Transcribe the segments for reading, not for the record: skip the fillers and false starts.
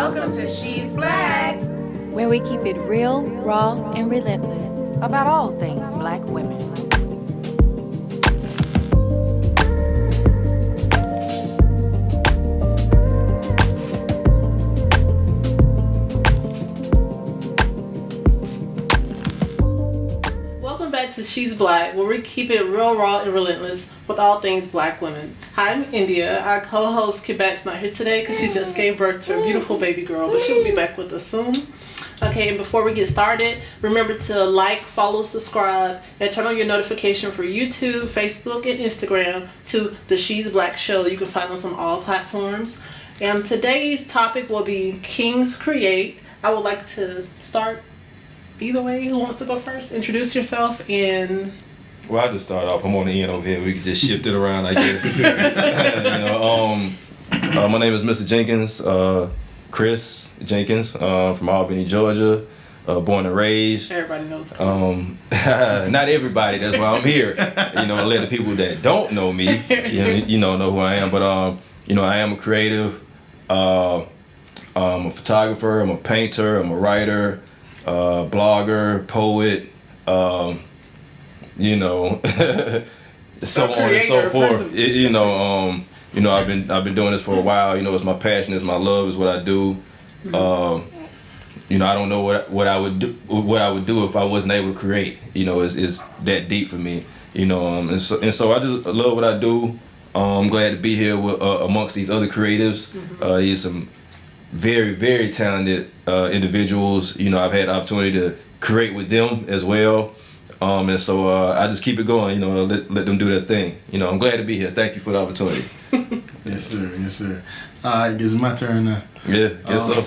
Welcome to She's Black, where we keep it real, raw, and relentless about all things black women. Welcome back to She's Black, where we keep it real, raw, and relentless with all things black women. Hi, I'm India. Our co-host Quebec's not here today because she just gave birth to a beautiful baby girl, but she'll be back with us soon. Okay, and before we get started, remember to like, follow, subscribe, and turn on your notification for YouTube, Facebook, and Instagram to the She's Black Show. You can find us on all platforms. And today's topic will be Kings Create. I would like to start either way. Who wants to go first? Introduce yourself and... Well, I'll just start off. I'm on the end over here. We can just shift it around, I guess. My name is Mr. Jenkins, Chris Jenkins, from Albany, Georgia, born and raised. Everybody knows that. Not everybody. That's why I'm here. Let the people that don't know me, know who I am. But I am a creative. I'm a photographer. I'm a painter. I'm a writer, blogger, poet. So on and so forth. I've been doing this for a while. It's my passion, it's my love, is what I do. Mm-hmm. I don't know what I would do if I wasn't able to create. It's that deep for me. And so I just love what I do. I'm glad to be here with, amongst these other creatives. Mm-hmm. There's some very, very talented individuals. I've had the opportunity to create with them as well. And so I just keep it going, let them do their thing. I'm glad to be here. Thank you for the opportunity. Yes, sir. I guess it's my turn now. Yeah, guess so.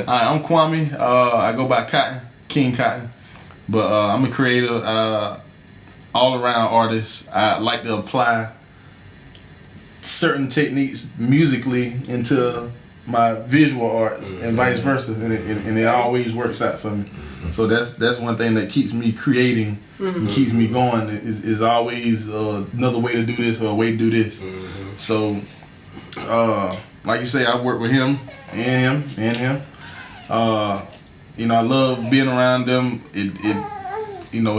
I'm Kwame. I go by Kotton, King Kotton. But I'm a creative, all-around artist. I like to apply certain techniques musically into my visual arts and vice versa, and it always works out for me. So that's one thing that keeps me creating and keeps me going. Is always another way to do this or a way to do this. Mm-hmm. So, like you say, I work with him and him. I love being around them. It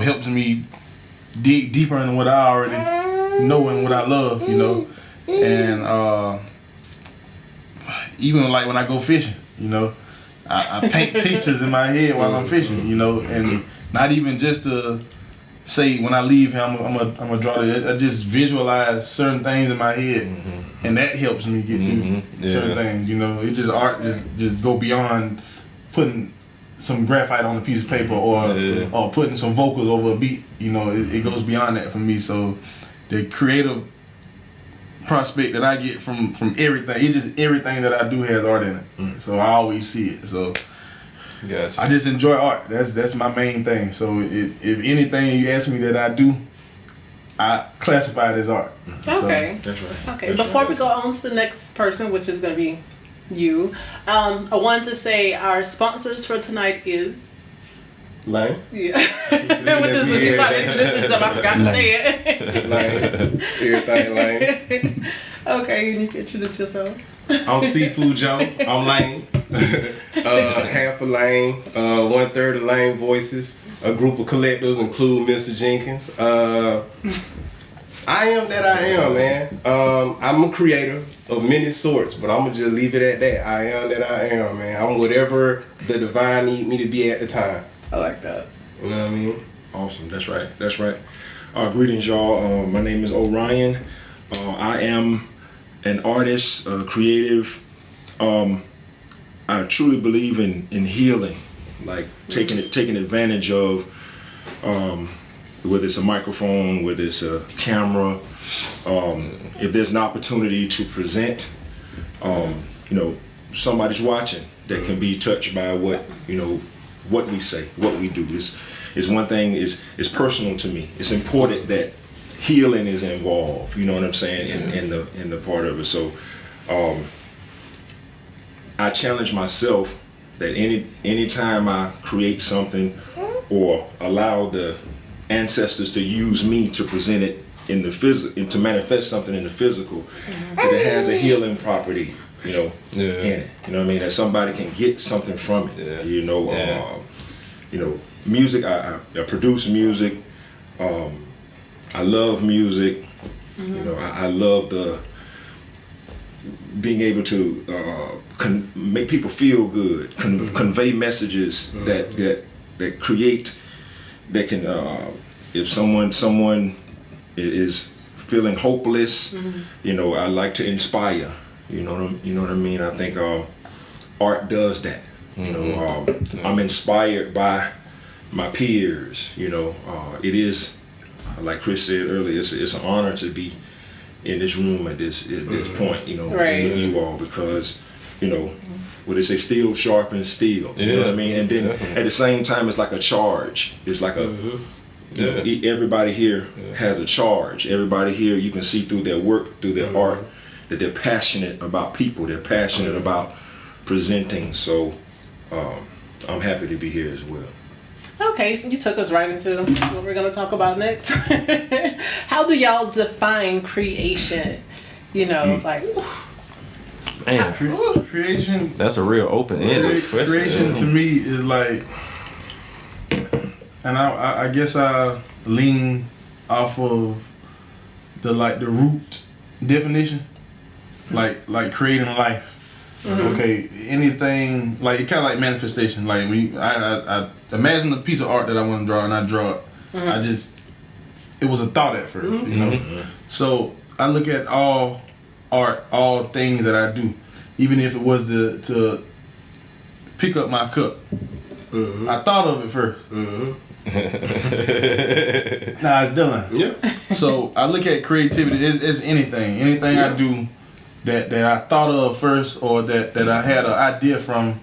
helps me dig deeper into what I already know and what I love. And even like when I go fishing, I paint pictures in my head while I'm fishing, and not even just to say when I leave here, I'm gonna draw it. I just visualize certain things in my head, and that helps me get through certain things. It just art just go beyond putting some graphite on a piece of paper or putting some vocals over a beat. It goes beyond that for me. So the creative prospect that I get from everything, it's just everything that I do has art in it. So I always see it. So gotcha. I just enjoy art. That's my main thing. So if anything you ask me that I do, I classify it as art. Okay. So, that's right. Okay. Before we go on to the next person, which is going to be you, I wanted to say our sponsors for tonight is Lane. Yeah. Which is if you about to introduce yourself, I forgot to say it. Lane. Everything Lane. Okay, you need to introduce yourself. I'm Sifu Joe. I'm Lane. Half of Lane. 1/3 of Lane Voices. A group of collectors include Mr. Jenkins. I am that I am, man. I'm a creator of many sorts, but I'm gonna just leave it at that. I am that I am, man. I'm whatever the divine need me to be at the time. I like that. You know what I mean? Awesome. That's right. Greetings, y'all. My name is Orion. I am an artist, creative. I truly believe in healing, like taking advantage of, whether it's a microphone, whether it's a camera. If there's an opportunity to present, somebody's watching that can be touched by what we say, what we do. It's one thing, is personal to me. It's important that healing is involved, you know what I'm saying, in the part of it. So I challenge myself that any time I create something or allow the ancestors to use me to present it in the physical, to manifest something in the physical, that it has a healing property you know, Yeah. in it. You know what I mean? That somebody can get something from it. Yeah. You know, Yeah. you know, music. I produce music. I love music. You know, I love the being able to make people feel good, convey messages that create, that can, if someone is feeling hopeless, you know, I like to inspire. You know what I mean? I think art does that. You know, I'm inspired by my peers. You know, it is, like Chris said earlier, it's an honor to be in this room at this point, you know, Right. with you all, because, you know, what they say, steel sharpens steel. You know what I mean? And then definitely. at the same time, it's like a charge. It's like a, you know, everybody here has a charge. Everybody here, you can see through their work, through their art, that they're passionate about people. They're passionate about presenting. So I'm happy to be here as well. Okay, so you took us right into what we're going to talk about next. How do y'all define creation? You know, like, Man, Creation. that's a real open-ended question. Creation to me is like, and I guess I lean off of the root definition, like creating life. Okay, anything like it kind of like manifestation. Like I imagine a piece of art that I want to draw, and I draw it. It was a thought at first, you know. So I look at all art, all things that I do, even if it was to pick up my cup. I thought of it first. Now it's done. Yeah. So I look at creativity as anything I do that I thought of first, or that I had an idea from,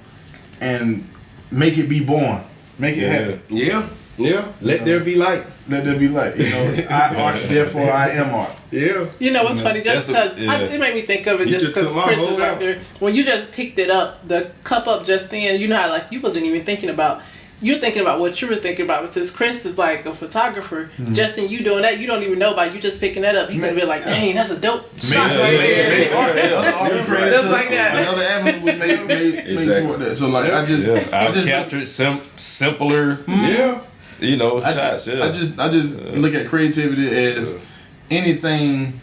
and make it be born, make it happen. Yeah. Yeah. Let there be light. Let there be light. You know, I art, therefore I am art. Yeah. you know what's funny? Just That's the- because yeah. it made me think of it, You just just took because my Chris whole is right answer. there. When you just picked it up, the cup up just then, you know how like you wasn't even thinking about. You're thinking about what you were thinking about, but since Chris is like a photographer, just in you doing that, you don't even know about you just picking that up. He could be like, dang, that's a dope shot right there. Just like that. Another avenue was made Exactly. toward that. So like I I've just captured simpler, Yeah. you know, shots. Yeah. I just look at creativity as anything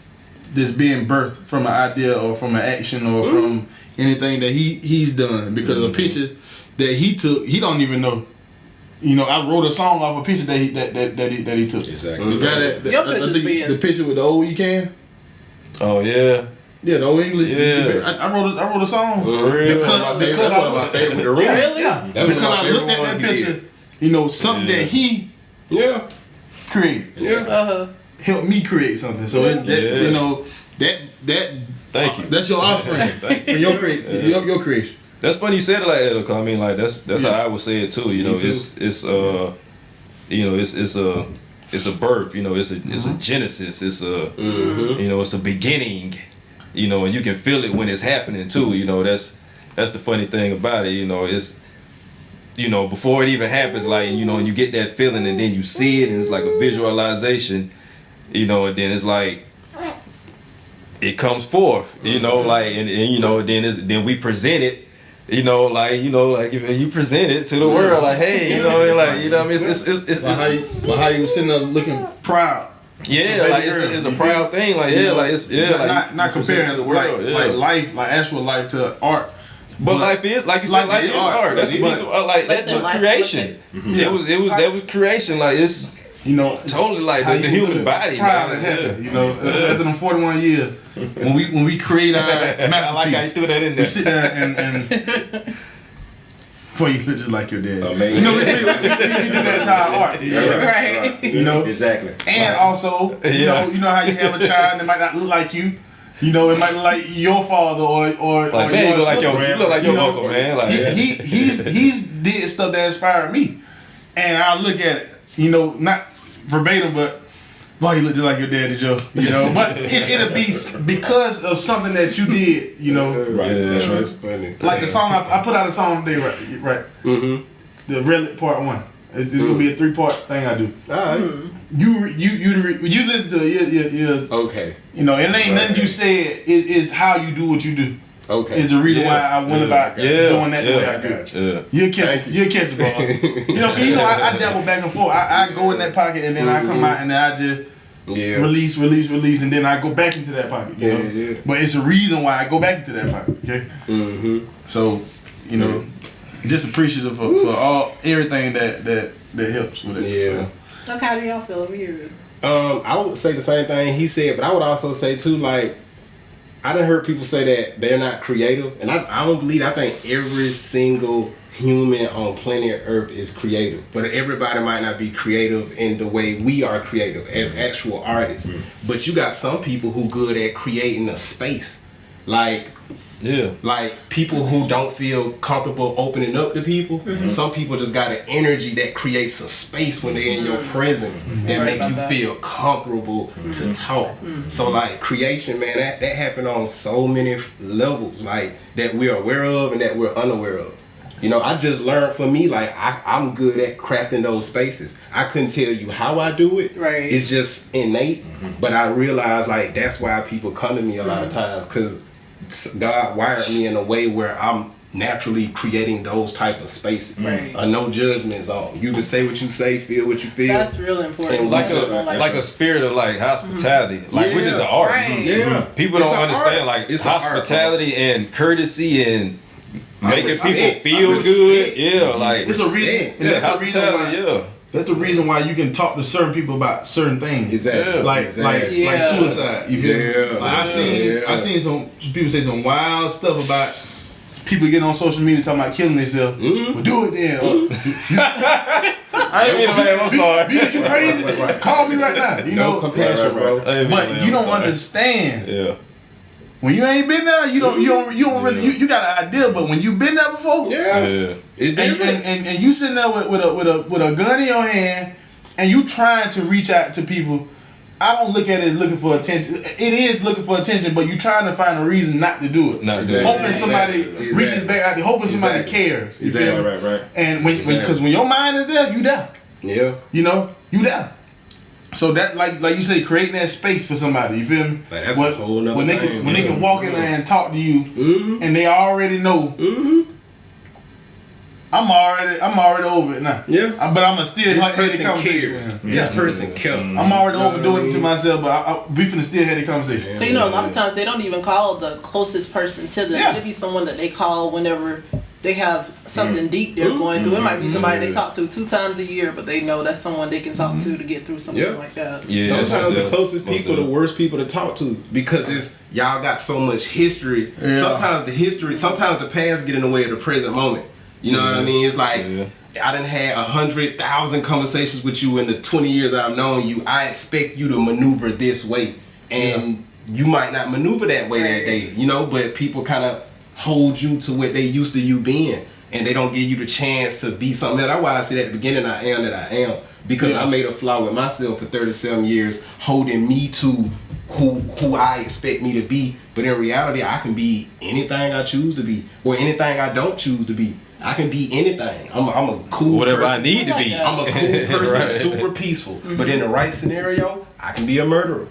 that's being birthed from an idea or from an action or from anything that he's done, because a picture that he took, he don't even know. You know, I wrote a song off a picture that he took. Exactly. The guy that Your I pictures think being- the picture with the old can. Oh yeah. Yeah, the old English. Yeah. I wrote a song. For real. Because That's one of my favorite. The real. Really? Yeah, That's because one of my I looked favorite at that ones he picture. did. You know, something that he Yeah. created Yeah. helped me create something. So that, Yeah. you know that Thank you. that's your offspring Thank for your creation. That's funny you said it like that, though, 'cause I mean, like that's how I would say it too. You know, too. it's you know, it's a birth. You know, it's a genesis. It's a you know, it's a beginning. You know, and you can feel it when it's happening too. You know, that's the funny thing about it. You know, it's, you know, before it even happens, like, you know, and you get that feeling, and then you see it, and it's like a visualization. You know, and then it's like it comes forth. You know, like and you know, then we present it. You know, like if you present it to the world, like, hey, you know, like, you know, what I mean, it's How you was sitting there looking proud. yeah, baby like girl, it's a you proud thing, like, yeah, like it's like not you present it comparing to the world, yeah. like life, like actual life to art. But life is, like you said, life is art. That's a piece of art. Like, that's Listen, a life- creation. It was that was creation. Like, it's You know, totally like how the you human live body, proud man. and happy. Yeah. You know, after them 41 years, when we create our I masterpiece, like how you threw that in we there. sit there and boy, you look just like your dad. Amazing. You know, we do that to our art. Right. You know, Exactly. and also, you know how you have a child that might not look like you. You know, it might look like your father or Like, or man, you look like sister. you look like your You know, uncle, man. Like, he's did stuff that inspired me, and I look at it, you know, not verbatim, but boy, you look just like your daddy, Joe. You know, but it'll be because of something that you did. You know, Right. Yeah. That's right. That's funny. like the song I put out a song today, right? Mm-hmm. The Relic Part 1. It's gonna be a 3-part thing I do. Alright. You listen to it, yeah. Okay. You know, it ain't nothing you said. It's how you do what you do. Okay. Is the reason why I went about doing that the way I got do. You'll catch the ball. you know, I dabble back and forth. I go in that pocket and then I come out and then I just release, and then I go back into that pocket. You know? But it's a reason why I go back into that pocket. Okay. So, you know, just appreciative for everything that helps with it. Yeah. So. Okay, how do y'all feel over here? I would say the same thing he said, but I would also say too, like, I done heard people say that they're not creative, and I don't believe. I think every single human on planet Earth is creative, but everybody might not be creative in the way we are creative as actual artists. But you got some people who good at creating a space, like people who don't feel comfortable opening up to people. Some people just got an energy that creates a space when they're in your presence that make you feel comfortable to talk. So like creation, man, that happened on so many levels, like that we're aware of and that we're unaware of. You know, I just learned for me, like I'm good at crafting those spaces. I couldn't tell you how I do it. Right. It's just innate. But I realized like that's why people come to me a lot of times, because God wired me in a way where I'm naturally creating those type of spaces. A no judgment zone. You can say what you say, feel what you feel. That's really important. And like a spirit of like hospitality, like which is an art. People don't understand like it's hospitality and courtesy and making people feel good. Like it's a reason. And that's the reason why. That's the reason why you can talk to certain people about certain things. Exactly. Like suicide. You feel me? Like I seen some people say some wild stuff about people getting on social media talking about killing themselves. Well, do it then. I ain't mean to laugh. I'm sorry. Be you crazy? Call me right now. You know, compassion, bro. But you don't understand. When you ain't been there, you don't really you got an idea. But when you been there before, and you sitting there with a gun in your hand, and you trying to reach out to people, I don't look at it as looking for attention. It is looking for attention, but you trying to find a reason not to do it. Hoping somebody reaches back out there, hoping somebody cares. Exactly. Right. And because when your mind is there, you there. You know, you there. So that like you say, creating that space for somebody, you feel me? Like that's a whole nother when they can walk in there and talk to you, and they already know. I'm already over it now. But I'm gonna still have the conversation. This person cares. I'm already overdoing it to myself, but we finna still have the conversation. So you know, a lot of times they don't even call the closest person to them. It be someone that they call whenever they have something deep they're going through. It might be somebody they talk to 2 times a year, but they know that's someone they can talk to get through something like that. Sometimes the closest people, the worst people to talk to, because it's y'all got so much history. Sometimes the past get in the way of the present moment. You know what I mean? It's like I done had 100,000 conversations with you in the 20 years I've known you. I expect you to maneuver this way, and you might not maneuver that way that day. You know, but people kind of hold you to what they used to you being, and they don't give you the chance to be something else. That's why I said at the beginning I am that I am, because I made a flaw with myself for 37 years, holding me to who I expect me to be. But in reality, I can be anything I choose to be, or anything I don't choose to be. I can be anything. I'm a cool whatever person. I need to be. I'm a cool person, super peaceful. But in the right scenario, I can be a murderer.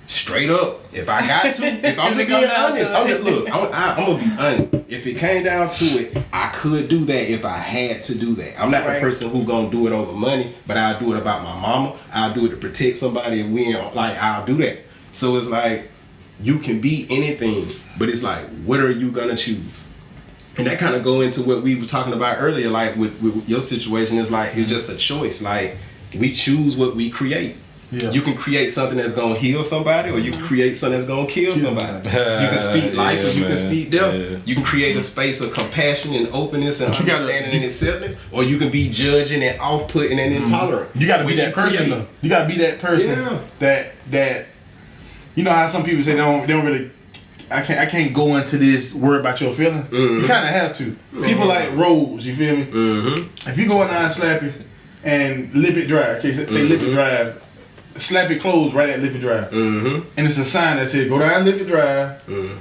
Straight up. If I got to, if I'm just being honest, I'm gonna be honest. If it came down to it, I could do that if I had to do that. I'm not the person who gonna do it over money, but I'll do it about my mama. I'll do it to protect somebody, and I'll do that. So it's like, you can be anything, but it's like, what are you gonna choose? And that kind of go into what we were talking about earlier, like with your situation. Is like, it's just a choice. Like, we choose what we create. You can create something that's gonna heal somebody, or you can create something that's gonna kill somebody. You can speak life, or you can speak death. You can create a space of compassion and openness and understanding and acceptance, or you can be judging and off-putting and intolerant. You gotta be that person though. You gotta be that person that you know how some people say they don't really. I can't go into this worry about your feelings. You kind of have to. People like roads, you feel me? If you go in there and slap it and lip it dry, okay, say lip it dry, slap it closed right at lip it dry, and it's a sign that says go down lip it dry,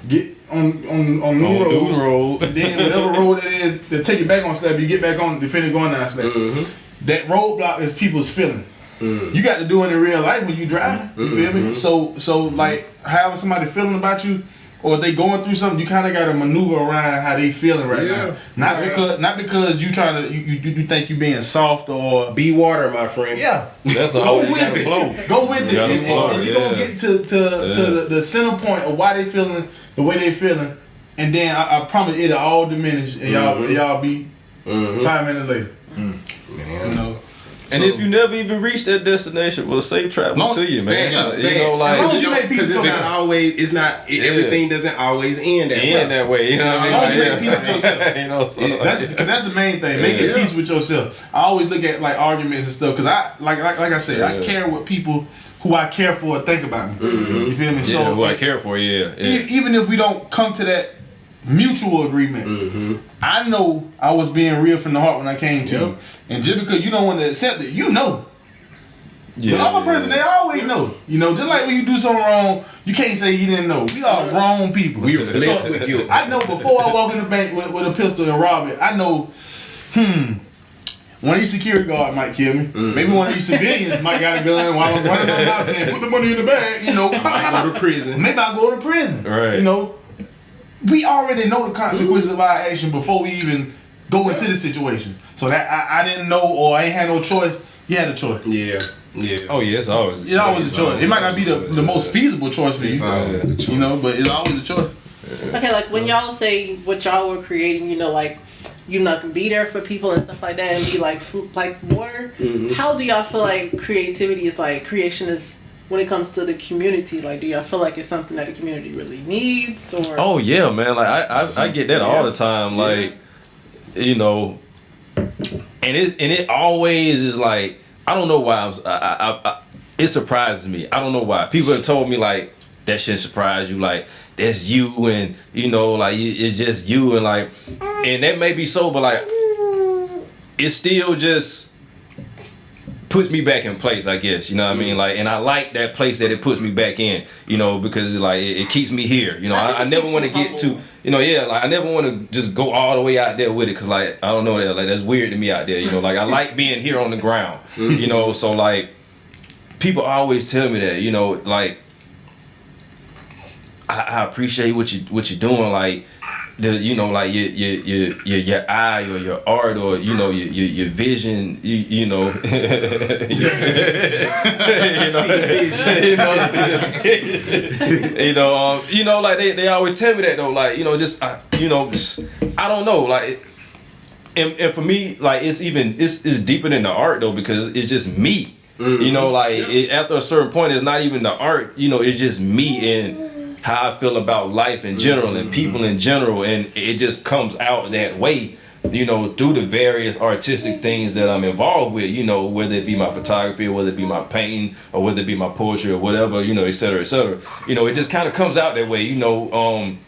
get on new road, and then whatever road that is, they take it back on slap, you get back on, you finish going down slap. That roadblock is people's feelings. You got to do it in real life when you drive. You feel me? So like, however somebody feeling about you, or they going through something, you kind of got to maneuver around how they feeling right Yeah. now. Not because you trying to you think you being soft or Be water, my friend. yeah. That's Go all you with gotta it. flow. Go with it, gotta and, flow, and you yeah. gonna get to the center point of why they feeling the way they feeling, and then I promise it'll all diminish, and y'all be 5 minutes later. You know. And if you never even reach that destination, well, safe travels to you, man. Yeah, You know, as long as like you make peace Because it's with not yourself. always. It's not. Everything doesn't always end that way. end that way. You know what I mean? As long as you Like, make peace with yourself. you know, so That's the main thing. Making peace with yourself. I always look at like arguments and stuff because I like I said, I care what people who I care for think about me. You feel me? yeah, So who I care for, yeah. even if we don't come to that mutual agreement, I know I was being real from the heart when I came to you. And just because you don't want to accept it, you know. Yeah, The other person, they always know. You know, just like when you do something wrong, you can't say you didn't know. We are grown people. We are blessed with guilt. I know before I walk in the bank with a pistol and rob it, I know, one of these security guards might kill me. Maybe one of these civilians might got a gun while I'm running on out saying, put the money in the bag, you know. I go to prison. Maybe I go to prison. Right. You know, we already know the consequences of our action before we even go into the situation. So that I didn't know or I ain't had no choice. You had a choice. Yeah. Oh yeah, it's always a It's always a choice. It might not be the most feasible choice for It's always a you, choice. you know, but it's always a choice. Okay, like when y'all say what y'all were creating, you know, like you not gonna be there for people and stuff like that, and be like water. How do y'all feel like creativity is like creation is when it comes to the community? Like, do y'all feel like it's something that the community really needs, or? Oh yeah, man. Like I get that all the time. Like, you know, and it always is like, I don't know why it surprises me. I don't know why. People have told me like that shouldn't surprise you. Like that's you, and you know, like it's just you, and like, and that may be so, but like it still just puts me back in place, I guess. You know what I mean? Like, and I like that place that it puts me back in. You know, because like it keeps me here. You know, I never want to get to. You know, yeah, like I never want to just go all the way out there with it, cause like I don't know, that like that's weird to me out there. You know, like I like being here on the ground. You know, so like people always tell me that. You know, like I appreciate what you're doing. Like you know, like your eye or your art or you know your vision. You know, you know, like they always tell me that though. Like you know, just I don't know. Like and for me, like it's deeper than the art though, because it's just me. You know, like after a certain point, it's not even the art. You know, it's just me and how I feel about life in general and people in general, and it just comes out that way. You know, through the various artistic things that I'm involved with. You know, whether it be my photography or whether it be my painting or whether it be my poetry or whatever. You know, et cetera, et cetera. You know, it just kind of comes out that way. You know,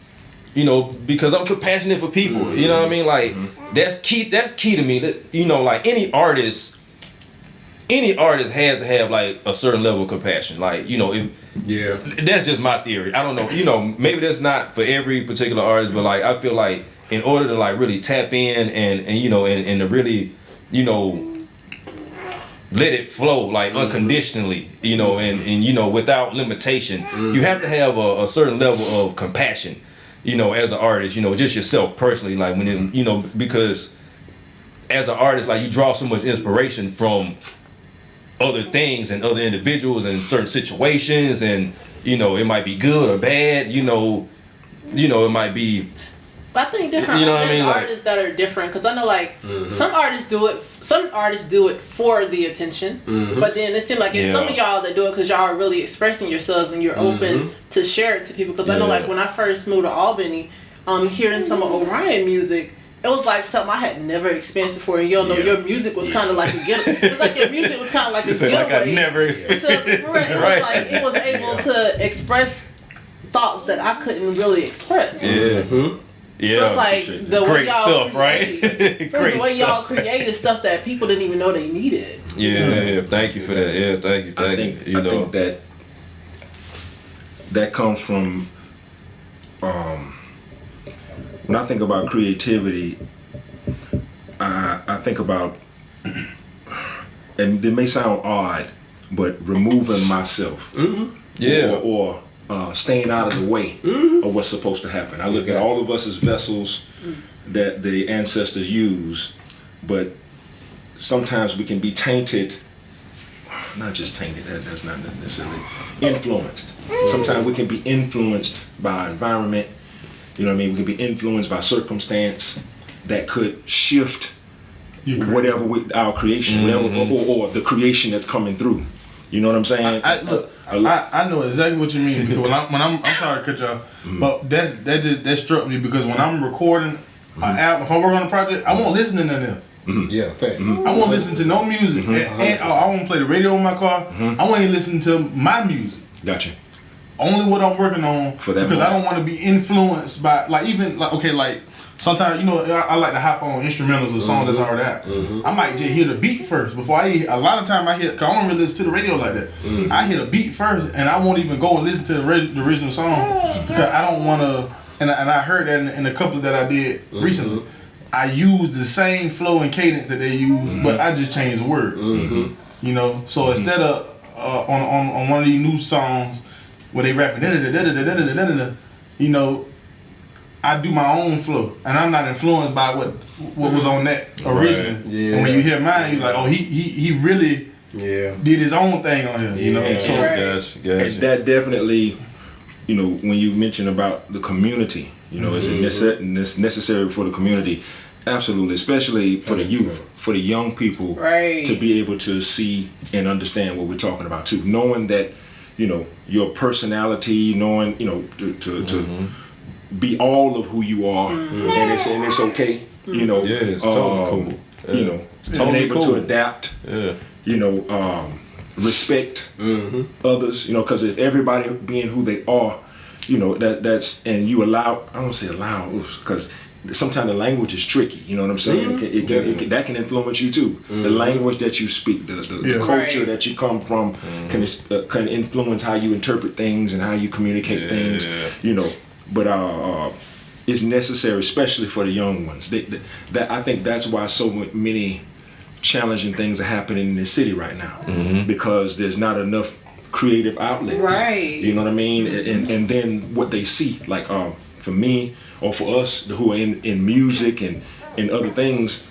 because I'm compassionate for people. You know what I mean? Like that's key to me. That you know, like any artist has to have like a certain level of compassion. Like, you know, that's just my theory. I don't know, you know, maybe that's not for every particular artist, but like I feel like in order to like really tap in and you know and to really, you know, let it flow like unconditionally, you know, and you know, without limitation, you have to have a certain level of compassion, you know, as an artist, you know, just yourself personally, like when it, you know, because as an artist, like you draw so much inspiration from other things and other individuals and certain situations, and you know, it might be good or bad, you know, it might be. But I think different. You know what I mean? Artists that are different, because I know like some artists do it for the attention, but then it seems like it's some of y'all that do it because y'all are really expressing yourselves and you're open to share it to people. Because I know like when I first moved to Albany, hearing some of Orion music, it was like something I had never experienced before, and you know, your music was kind of like a getaway. It was like your music was kind of like a getaway. Like I never experienced. It was able to express thoughts that I couldn't really express. Yeah. So it's like the way great y'all stuff, created, right? the way y'all created stuff that people didn't even know they needed. Yeah. Thank you for that. Yeah, thank you. I think that comes from when I think about creativity, I think about, and it may sound odd, but removing myself, Yeah, or staying out of the way of what's supposed to happen. I look at all of us as vessels that the ancestors use, but sometimes we can be tainted. Not just tainted, that's not necessarily influenced. Sometimes we can be influenced by environment, you know what I mean? We can be influenced by circumstance that could shift whatever our creation, or the creation that's coming through. You know what I'm saying? I know exactly what you mean, because when I'm sorry to cut y'all, but that struck me, because when I'm recording an album, if I'm working on a project, I won't listen to nothing else. Yeah, fact. I won't listen to no music, and I won't play the radio in my car. I won't even listen to my music. Gotcha. Only what I'm working on, For that because moment. I don't want to be influenced by, like, even like sometimes, you know, I like to hop on instrumentals or songs that's already out. I might just hear the beat first before a lot of time I hear, cause I don't really listen to the radio like that. I hear the beat first, and I won't even go and listen to the original song, because I don't want to. And I heard that in a couple that I did recently. I use the same flow and cadence that they use, but I just change the words. You know, so instead of on one of these new songs where they rapping you know, I do my own flow, and I'm not influenced by what was on that original. Right. Yeah. And when you hear mine, you're like, oh, he really did his own thing on here. You know, Yeah. so And that definitely, you know, when you mention about the community, you know, it's necessary for the community. Absolutely, especially for the youth, for the young people, to be able to see and understand what we're talking about too. Knowing that, you know, your personality, knowing, you know, to be all of who you are, and it's okay, you know. Yeah, it's totally cool. Yeah. You know, It's totally being able cool. to adapt. Yeah. You know, respect others. You know, because if everybody being who they are, you know, that's, and you allow, I don't say allow, because sometimes the language is tricky. You know what I'm saying? That can influence you too. The language that you speak, the culture that you come from, can influence how you interpret things and how you communicate things. You know, but it's necessary, especially for the young ones. That I think that's why so many challenging things are happening in the city right now, because there's not enough creative outlets. You know what I mean? And then what they see, like for me or for us who are in music and other things,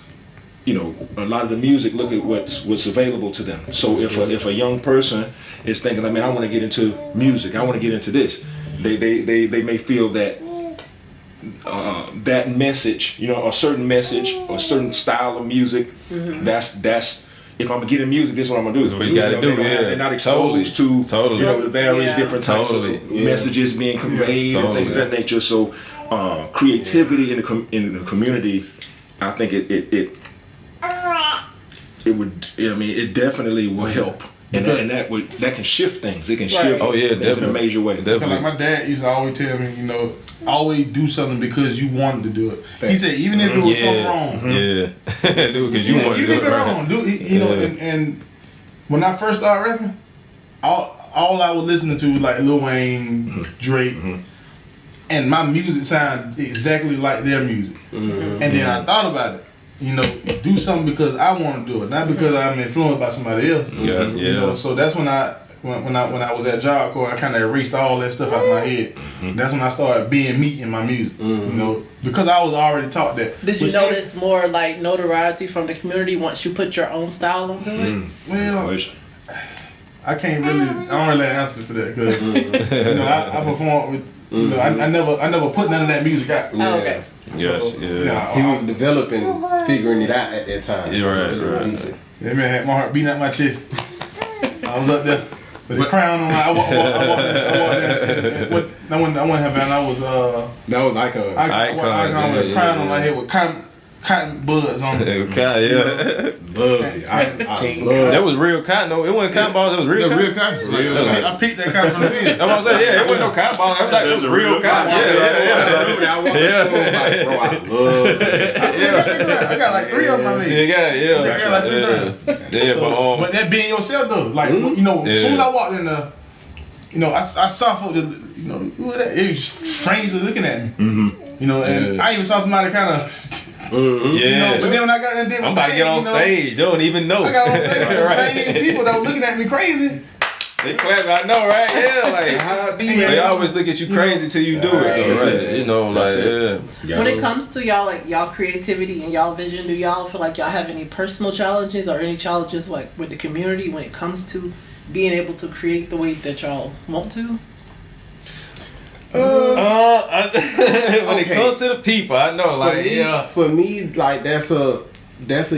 you know, a lot of the music, look at what's available to them. So if a young person is thinking, I mean, I want to get into music, I want to get into this, they may feel that that message, you know, a certain message or a certain style of music, that's if I'm gonna get in music, this is what I'm gonna do. That's what you gotta do. They're not exposed to you know, the various different types of messages being conveyed and things of that nature. So creativity in the community, I think it would. I mean, it definitely will help. And that can shift things. It can shift things in a major way. Like my dad used to always tell me, you know, always do something because you wanted to do it. He said, even if it was something wrong, do it because you want to do it. Wrong, do it. You know, and when I first started rapping, all I was listening to was like Lil Wayne, Drake, and my music sounded exactly like their music. And then I thought about it. You know, do something because I want to do it, not because I'm influenced by somebody else. You know, so that's when I was at Job Corps, I kind of erased all that stuff out of my head. That's when I started being me in my music. You know, because I was already taught that. Did you notice more like notoriety from the community once you put your own style into it? Well, I can't really. I don't really answer for that because you know I performed with. You know, I never put none of that music out. Oh, okay. Yes, yeah. He was developing, figuring it out at that time. Right. That man had my heart beating out my chest. I was up there with the crown on my. I walked there. I wouldn't have been. I was. That was Icon. Icon with a crown on my head with cotton buds on it. Lovely. I love That was real cotton though. It wasn't cotton balls. It was real cotton. Real cotton. I picked that cotton from the field. That's what I'm saying. Yeah, it wasn't no cotton balls. It was real cotton. I walked into him like, bro, I love it. I got like 3 of them on me. Still got it. I got like 3 Yeah, so, but that being yourself though, like you know, as soon as I walked in the, you know, I saw folks, you know, it was strangely looking at me. You know, and I even saw somebody kind of. You know, but then when I got in there, I'm about to get on stage. You don't even know. I got on stage with the same people that were looking at me crazy. They clap. I know, right? Yeah, like How it be, they man. always look at you crazy till you do it, though, right? You know, like yeah. When it comes to y'all, like y'all creativity and y'all vision, do y'all feel like y'all have any personal challenges or any challenges like with the community when it comes to being able to create the way that y'all want to? When it Okay. comes to the people, I know, like For me, like that's a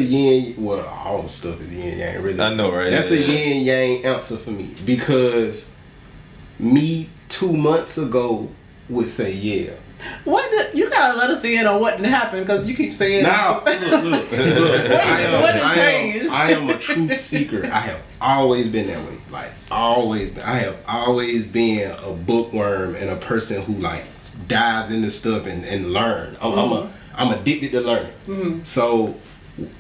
yin. Well, all the stuff is yin yang, really. I know, right? That's a yin yang answer for me because me 2 months ago would say yeah. You gotta let us in on what happened because you keep saying Now, look. What has changed? I am a truth seeker. I have always been that way. Like, always been. I have always been a bookworm and a person who, like, dives into stuff and learn. I'm addicted to learning. So,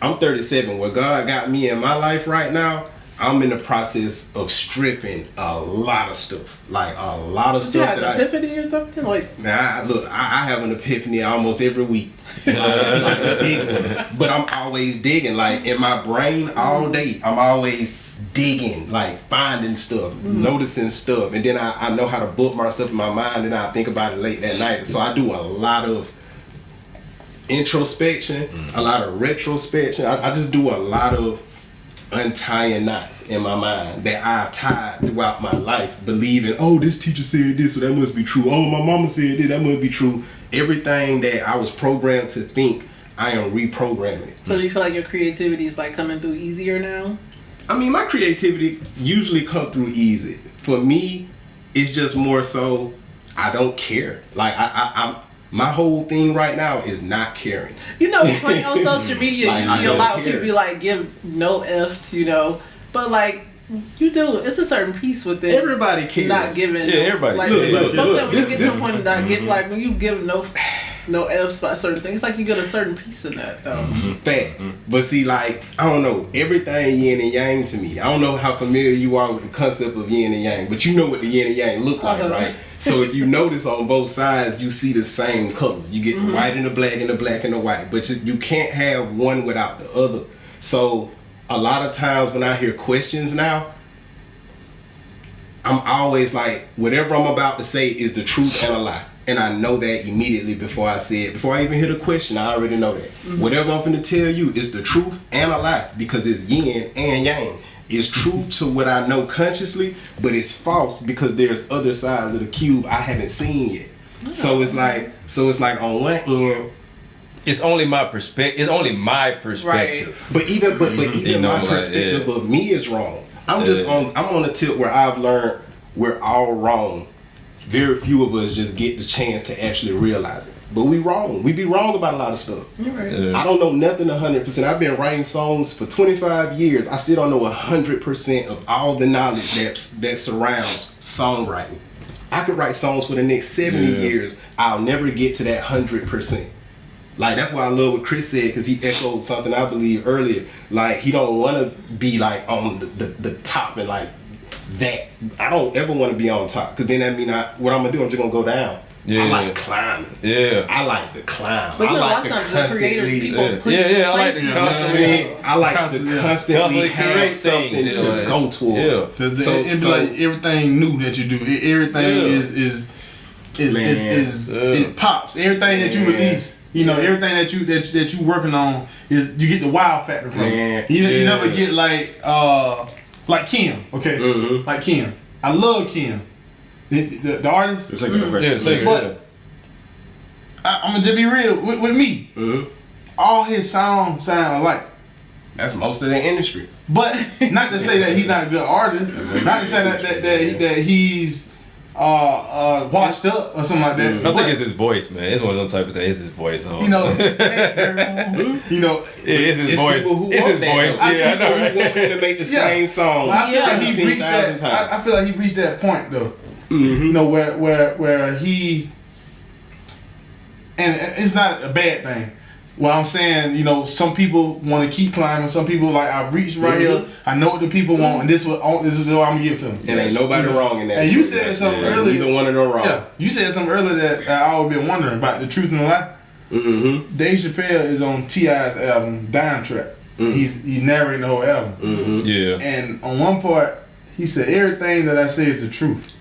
I'm 37. What God got me in my life right now, I'm in the process of stripping a lot of stuff. Like, a lot of You stuff had that an epiphany or something? Like, Nah, look, I have an epiphany almost every week. Like big ones. But I'm always digging. Like in my brain all day, I'm always digging, like finding stuff, noticing stuff. And then I know how to bookmark stuff in my mind and I think about it late that night. So I do a lot of introspection, a lot of retrospection. I just do a lot of untying knots in my mind that I've tied throughout my life, believing, oh, this teacher said this, so that must be true. Oh, my mama said this, that must be true. Everything that I was programmed to think, I am reprogramming it. so do you feel like your creativity is like coming through easier now? I mean, my creativity usually come through easy. For me, it's just more so I don't care. Like I'm my whole thing right now is not caring. You know, funny on social media, Like, you I see a don't lot of care. people be like, give no F's, you know, but like, you do, it's a certain piece with it. Everybody cares. Not giving. Yeah, everybody like, cares. Look, I'm saying when you get to this- the point of not giving, like, when you give no F's by certain things, it's like you get a certain piece in that, though. Facts. But see, like, I don't know, everything yin and yang to me. I don't know how familiar you are with the concept of yin and yang, but you know what the yin and yang look like, right? So if you notice on both sides, you see the same colors. You get the white and the black and the black and the white, but you can't have one without the other. So a lot of times when I hear questions now, I'm always like, whatever I'm about to say is the truth and a lie. And I know that immediately before I say it. Before I even hear the question, I already know that. Whatever I'm finna tell you is the truth and a lie because it's yin and yang. It's true to what I know consciously, but it's false because there's other sides of the cube I haven't seen yet. So it's like on one end, It's only my perspective. It's only my perspective. but even You know, my like, perspective yeah. of me is wrong. I'm on a tip where I've learned we're all wrong. Very few of us just get the chance to actually realize it. But we wrong. We be wrong about a lot of stuff. You're right. Yeah. I don't know nothing 100%. I've been writing songs for 25 years. I still don't know 100% of all the knowledge that surrounds songwriting. I could write songs for the next 70 years. I'll never get to that 100%. Like, that's why I love what Chris said, because he echoed something I believe earlier. Like, he don't want to be like on the top and like that. I don't ever want to be on top, because then that mean what I'm gonna do, I'm just gonna go down. Yeah. I like climbing. Yeah. I like to climb. But I you know, a like lot of to times the creators, constantly. people put Yeah, I like to places- constantly- I like to constantly Constantly have create something things, to yeah, like- go toward. Yeah. Cause it's like everything new that you do. Everything Yeah. is Man. it pops. Everything that you Man. release, you know, everything that you working on is you get the wow factor from Man. it. You Yeah. never get like Kim. Okay, Mhm. like Kim. I love Kim, the artist. It's like a Yeah, say it. But I'm gonna just be real with me. Mhm. All his songs sound alike. That's most of the industry. But not to say that he's not a good artist. Not to say that he's washed up or something like that. I think it's his voice, man. It's one of those type of things. It's his voice. You know, you know. It's his voice. People who It's want his that, voice. though. Yeah, I know, People right? who want him to make the same song I feel like he reached 17,000 that. times. I feel like he reached that point though. You know where he, and it's not a bad thing. Well, I'm saying, you know, some people want to keep climbing. Some people like, I've reached right here. I know what the people want, and this is what I'm gonna give to them. And ain't nobody wrong in that. And you said something earlier. Neither one of them wrong. Yeah, you said something earlier that I always been wondering about, the truth and the lie. Mm-hmm. Dave Chappelle is on T.I.'s album Dime Trap. He's narrating the whole album. Yeah. And on one part, He said, everything that I say is the truth.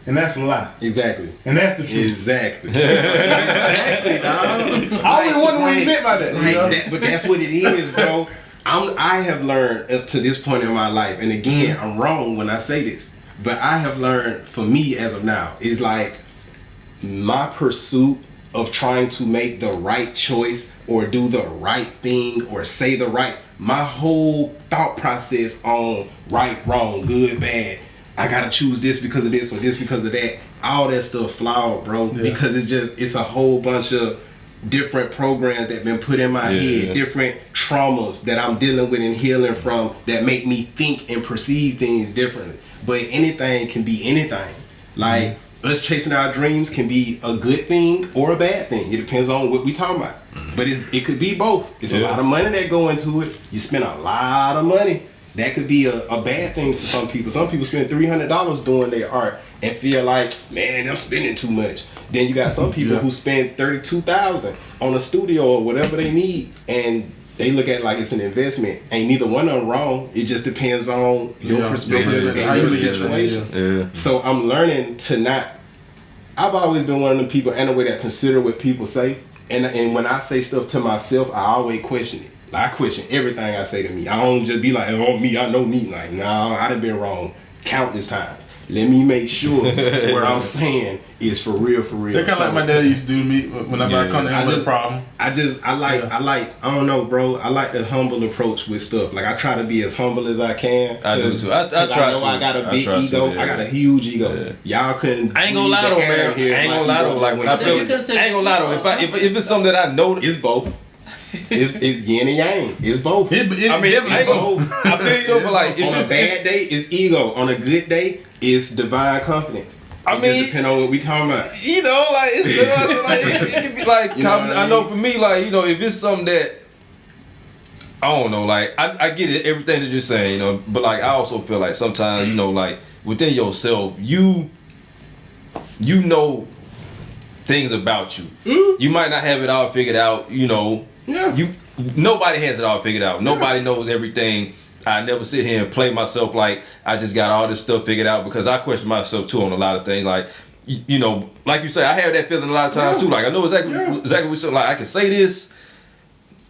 And that's a lie. Exactly. And that's the truth. Exactly. Exactly, dog. I always wonder what he meant by that. Like that, but that's what it is, bro. I have learned up to this point in my life, and again, I'm wrong when I say this, but I have learned for me as of now, is like my pursuit of trying to make the right choice or do the right thing or say the right, my whole thought process on right, wrong, good, bad, I gotta choose this because of this or this because of that, all that stuff flawed, bro, because it's a whole bunch of different programs that been put in my head, different traumas that I'm dealing with and healing from that make me think and perceive things differently. But anything can be anything. Like us chasing our dreams can be a good thing or a bad thing. It depends on what we talking about. But it could be both. It's a lot of money that go into it. You spend a lot of money. That could be a bad thing for some people. Some people spend $300 doing their art and feel like, man, I'm spending too much. Then you got some people who spend $32,000 on a studio or whatever they need, and they look at it like it's an investment. Ain't neither one of them wrong. It just depends on your perspective and your situation. So I'm learning to not. I've always been one of them people, and the way that consider what people say. And when I say stuff to myself, I always question it. Like, I question everything I say to me. I don't just be like, oh, me, I know me. Like, nah, I done been wrong countless times. Let me make sure what I'm saying is for real, for real. They're kind of like my dad used to do to me whenever I come to him with a problem. I don't know, bro. I like the humble approach with stuff. Like, I try to be as humble as I can. I do too. I try to. I got a big ego. I got a huge ego. Y'all couldn't. I ain't gonna lie though, man. I ain't gonna lie though. Like when I feel, I ain't gonna lie though. If it's something that I know, it's both. It's yin and yang. It's both. I mean, I feel you though, but like on a bad day, it's ego. On a good day, it's divine confidence. I mean, just depend on what we talking about. You know, like it can be like I know for me, like, you know, if it's something that I don't know, like I get it, everything that you're saying, you know, but like I also feel like sometimes, you know, like within yourself, you know things about you. You might not have it all figured out, you know. Nobody has it all figured out. Nobody knows everything. I never sit here and play myself like I just got all this stuff figured out, because I question myself too on a lot of things. Like, you know, like you say, I have that feeling a lot of times too. Like I know exactly what you're like. I can say this,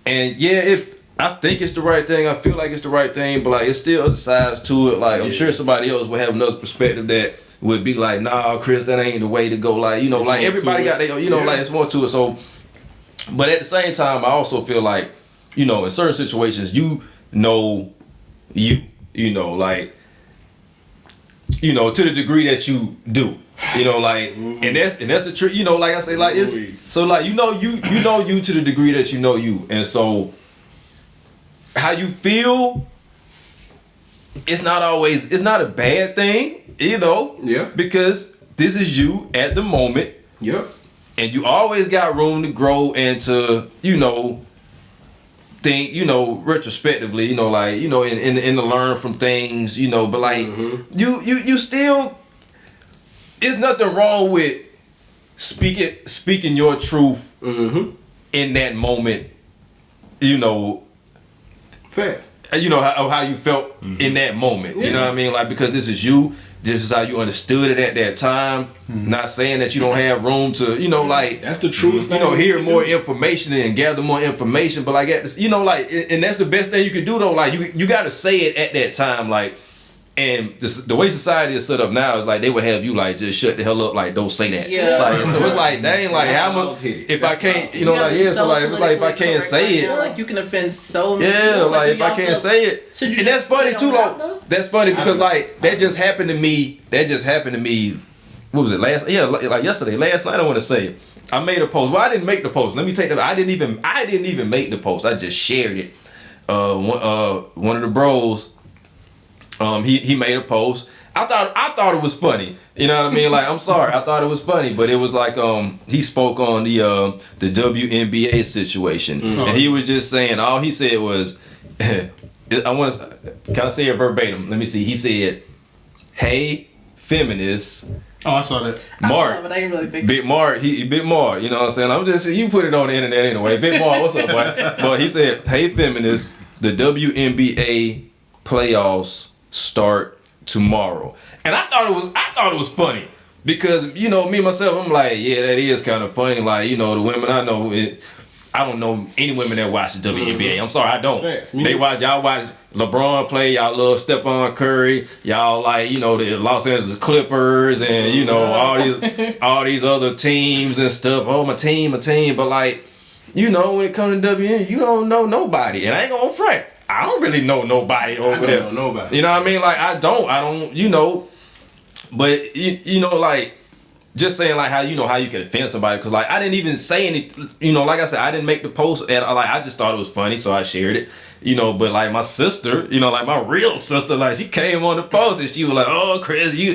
and if I think it's the right thing, I feel like it's the right thing, but like it's still other sides to it. Like I'm sure somebody else would have another perspective that would be like, nah, Chris, that ain't the way to go. Like, you know, it's like everybody got their, you know, like it's more to it. So, but at the same time, I also feel like, you know, in certain situations, you know, like, you know, to the degree that you do, you know, like, and that's a trick, you know, like I say, like it's so like you know you to the degree that you know you, and so how you feel, it's not a bad thing, you know, because this is you at the moment, and you always got room to grow and to, you know, think, you know, retrospectively, you know, like, you know, in to learn from things, you know, but like you still, it's nothing wrong with speaking your truth in that moment, you know, you know how you felt in that moment, you know what I mean, like, because this is you. This is how you understood it at that time. Not saying that you don't have room to, you know, like, that's the truest thing. You know, hear more information and gather more information. But like, you know, like, and that's the best thing you can do though. Like, you got to say it at that time. Like, and the way society is set up now is like they would have you like just shut the hell up. Like, don't say that. Like, so it's like, dang, like how much if I can't, you know, like so like it's like if I can't say it, like you can offend so many. Like if I can't say it, and that's funny too. Like that's funny because like that just happened to me. What was it last? Like yesterday, last night. I want to say it. I made a post. Well, I didn't make the post. Let me take that. I didn't even make the post. I just shared it. One of the bros. He made a post. I thought it was funny. You know what I mean? Like, I'm sorry, I thought it was funny, but it was like he spoke on the WNBA situation, and he was just saying, all he said was, I want to kind of say it verbatim. Let me see. He said, "Hey, feminists." Oh, I saw that. Mark, but I didn't really think Big Mark, Big Mark, you know what I'm saying? I'm just, you put it on the internet anyway. Big Mark, what's up, boy? But he said, "Hey, feminists, the WNBA playoffs start tomorrow. And I thought it was funny. Because, you know, me myself, I'm like, yeah, that is kind of funny. Like, you know, the women I know, I don't know any women that watch the WNBA. I'm sorry, I don't. Y'all watch LeBron play, y'all love Stephon Curry, y'all like, you know, the Los Angeles Clippers and, you know, all these other teams and stuff. Oh, my team. But like, you know, when it comes to WNBA, you don't know nobody. And I ain't gonna front. I don't really know nobody over there. Know nobody. You know what I mean? Like, I don't, you know. But you know, like, just saying like how you can offend somebody, because like I didn't even say anything, you know, like I said, I didn't make the post, and like I just thought it was funny, so I shared it, you know. But like my sister, you know, like my real sister, like she came on the post and she was like, oh Chris, you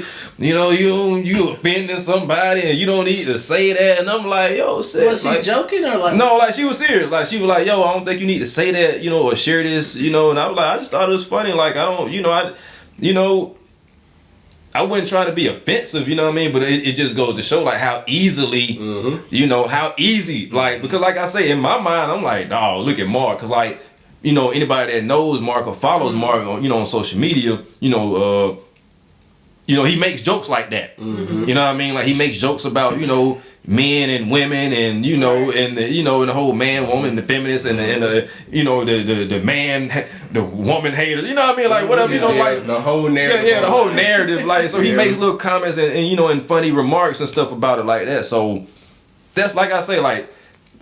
offending somebody and you don't need to say that. And I'm like, yo, sis, was she like, joking or like? No, like she was serious. Like she was like, yo, I don't think you need to say that, you know, or share this, you know. And I was like, I just thought it was funny. Like I don't, you know, I wasn't trying to be offensive, you know what I mean? But it just goes to show like how easily, you know, how easy, like, because like I say, in my mind, I'm like, oh, look at Mark. Because like, you know, anybody that knows Mark or follows Mark on, you know, on social media, you know, he makes jokes like that. You know what I mean? Like he makes jokes about, you know, men and women and, you know, and the whole man, woman, the feminist and the you know, the man, the woman hater, you know what I mean? Like whatever, you know, like the whole narrative. Yeah, the whole narrative. Like, so he makes little comments and you know, and funny remarks and stuff about it like that. So that's, like I say, like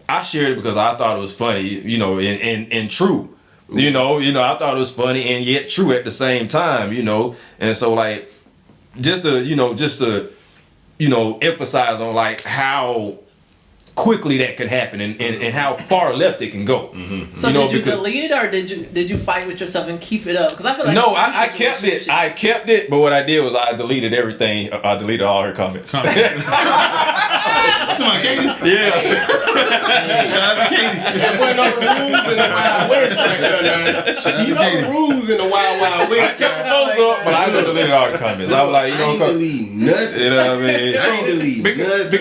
I shared it because I thought it was funny, you know, and true. You know, I thought it was funny and yet true at the same time, you know. And so like just to emphasize on like how quickly that can happen and how far left it can go. So did you delete it or did you fight with yourself and keep it up? Because I feel like no, I kept it. I kept it, but what I did was I deleted everything. I deleted all her comments. Come on, Katie. Yeah. Shout out to Katie. There wasn't no rules in the Wild West right there. You know the rules in the Wild I West. kept the post up, but I just deleted all the comments. I was like, you I ain't know, delete nothing. you know what I mean? I ain't delete nothing.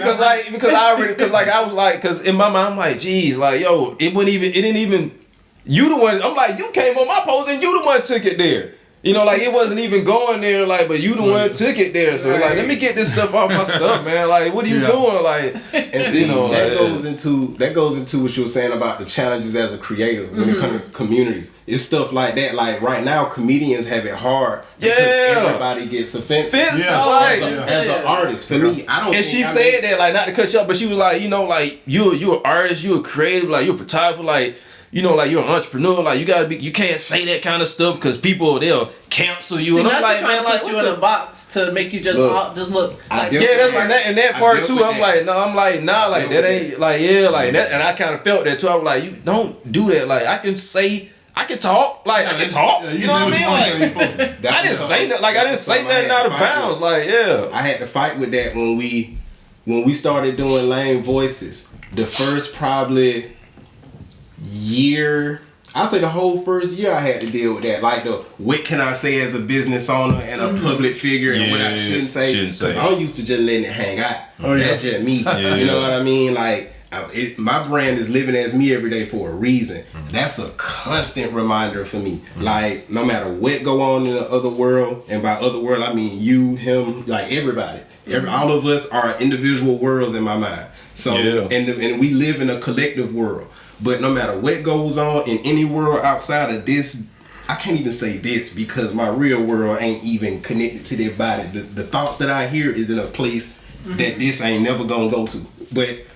Because in my mind I'm like, geez, like yo, it didn't even. You the one. I'm like, you came on my post and you the one took it there. You know, like it wasn't even going there, like, but you the one took it there. So like, let me get this stuff off my stuff, man. Like, what are you doing? Like, and see, you know, that goes into what you were saying about the challenges as a creator when it comes to communities. It's stuff like that. Like right now, comedians have it hard because everybody gets offensive. As an artist, for me, I don't. And she said that, like, not to cut you off, but she was like, you know, like you an artist, you a creative, like you're a photographer, like. You know, like you're an entrepreneur, like you can't say that kind of stuff because they'll cancel you. See, and I'm like, man, like put you in a box to make you just look. Like, that's like that. And that part too, I'm like, nah, like that ain't like like that. And I kind of felt that too. I was like, you don't do that. Like I can talk, like I can talk. You know what I mean? Like I didn't say that. Like I didn't say nothing out of bounds. Like I had to fight with that when we started doing Lame Voices. The first probably year, I'll say the whole first year I had to deal with that. Like what can I say as a business owner and a public figure and what I shouldn't say. Because I'm used to just letting it hang out. That's just me. You know what I mean? Like my brand is living as me every day for a reason. That's a constant reminder for me. Like no matter what go on in the other world, and by other world I mean you, him, like everybody. All of us are individual worlds in my mind. So and we live in a collective world. But no matter what goes on in any world outside of this, I can't even say this because my real world ain't even connected to their body. The thoughts that I hear is in a place that this ain't never gonna go to. But